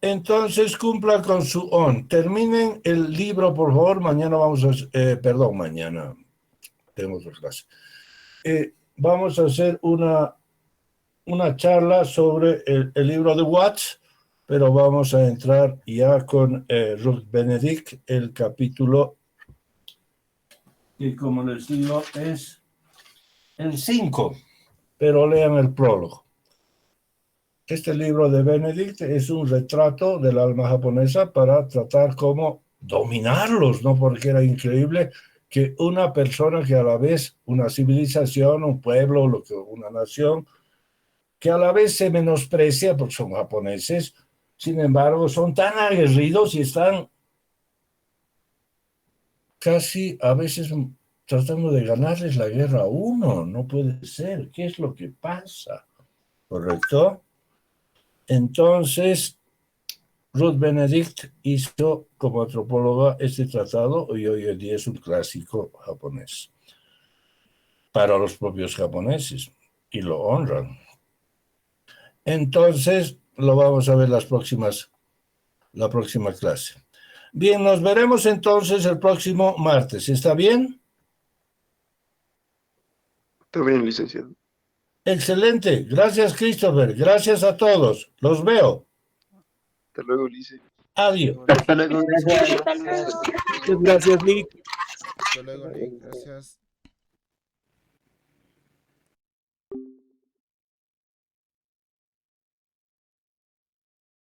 Entonces cumplan con su on. Terminen el libro, por favor. Mañana vamos a... perdón, mañana tenemos otra clase. Vamos a hacer una charla sobre el libro de Watts, pero vamos a entrar ya con Ruth Benedict, el capítulo que, como les digo, es el 5, pero lean el prólogo. Este libro de Benedict es un retrato del alma japonesa para tratar cómo dominarlos, ¿no? Porque era increíble que una persona que a la vez, una civilización, un pueblo, una nación, que a la vez se menosprecia porque son japoneses, sin embargo, son tan aguerridos y están casi a veces tratando de ganarles la guerra a uno. No puede ser. ¿Qué es lo que pasa? ¿Correcto? Entonces, Ruth Benedict hizo como antropóloga este tratado y hoy en día es un clásico japonés para los propios japoneses y lo honran. Entonces, lo vamos a ver la próxima clase. Bien, nos veremos entonces el próximo martes. ¿Está bien? Está bien, licenciado. Excelente. Gracias, Christopher. Gracias a todos. Los veo. Hasta luego, lice. Adiós. Hasta luego, gracias. Muchas gracias, Nick. Hasta luego, Nick. Gracias.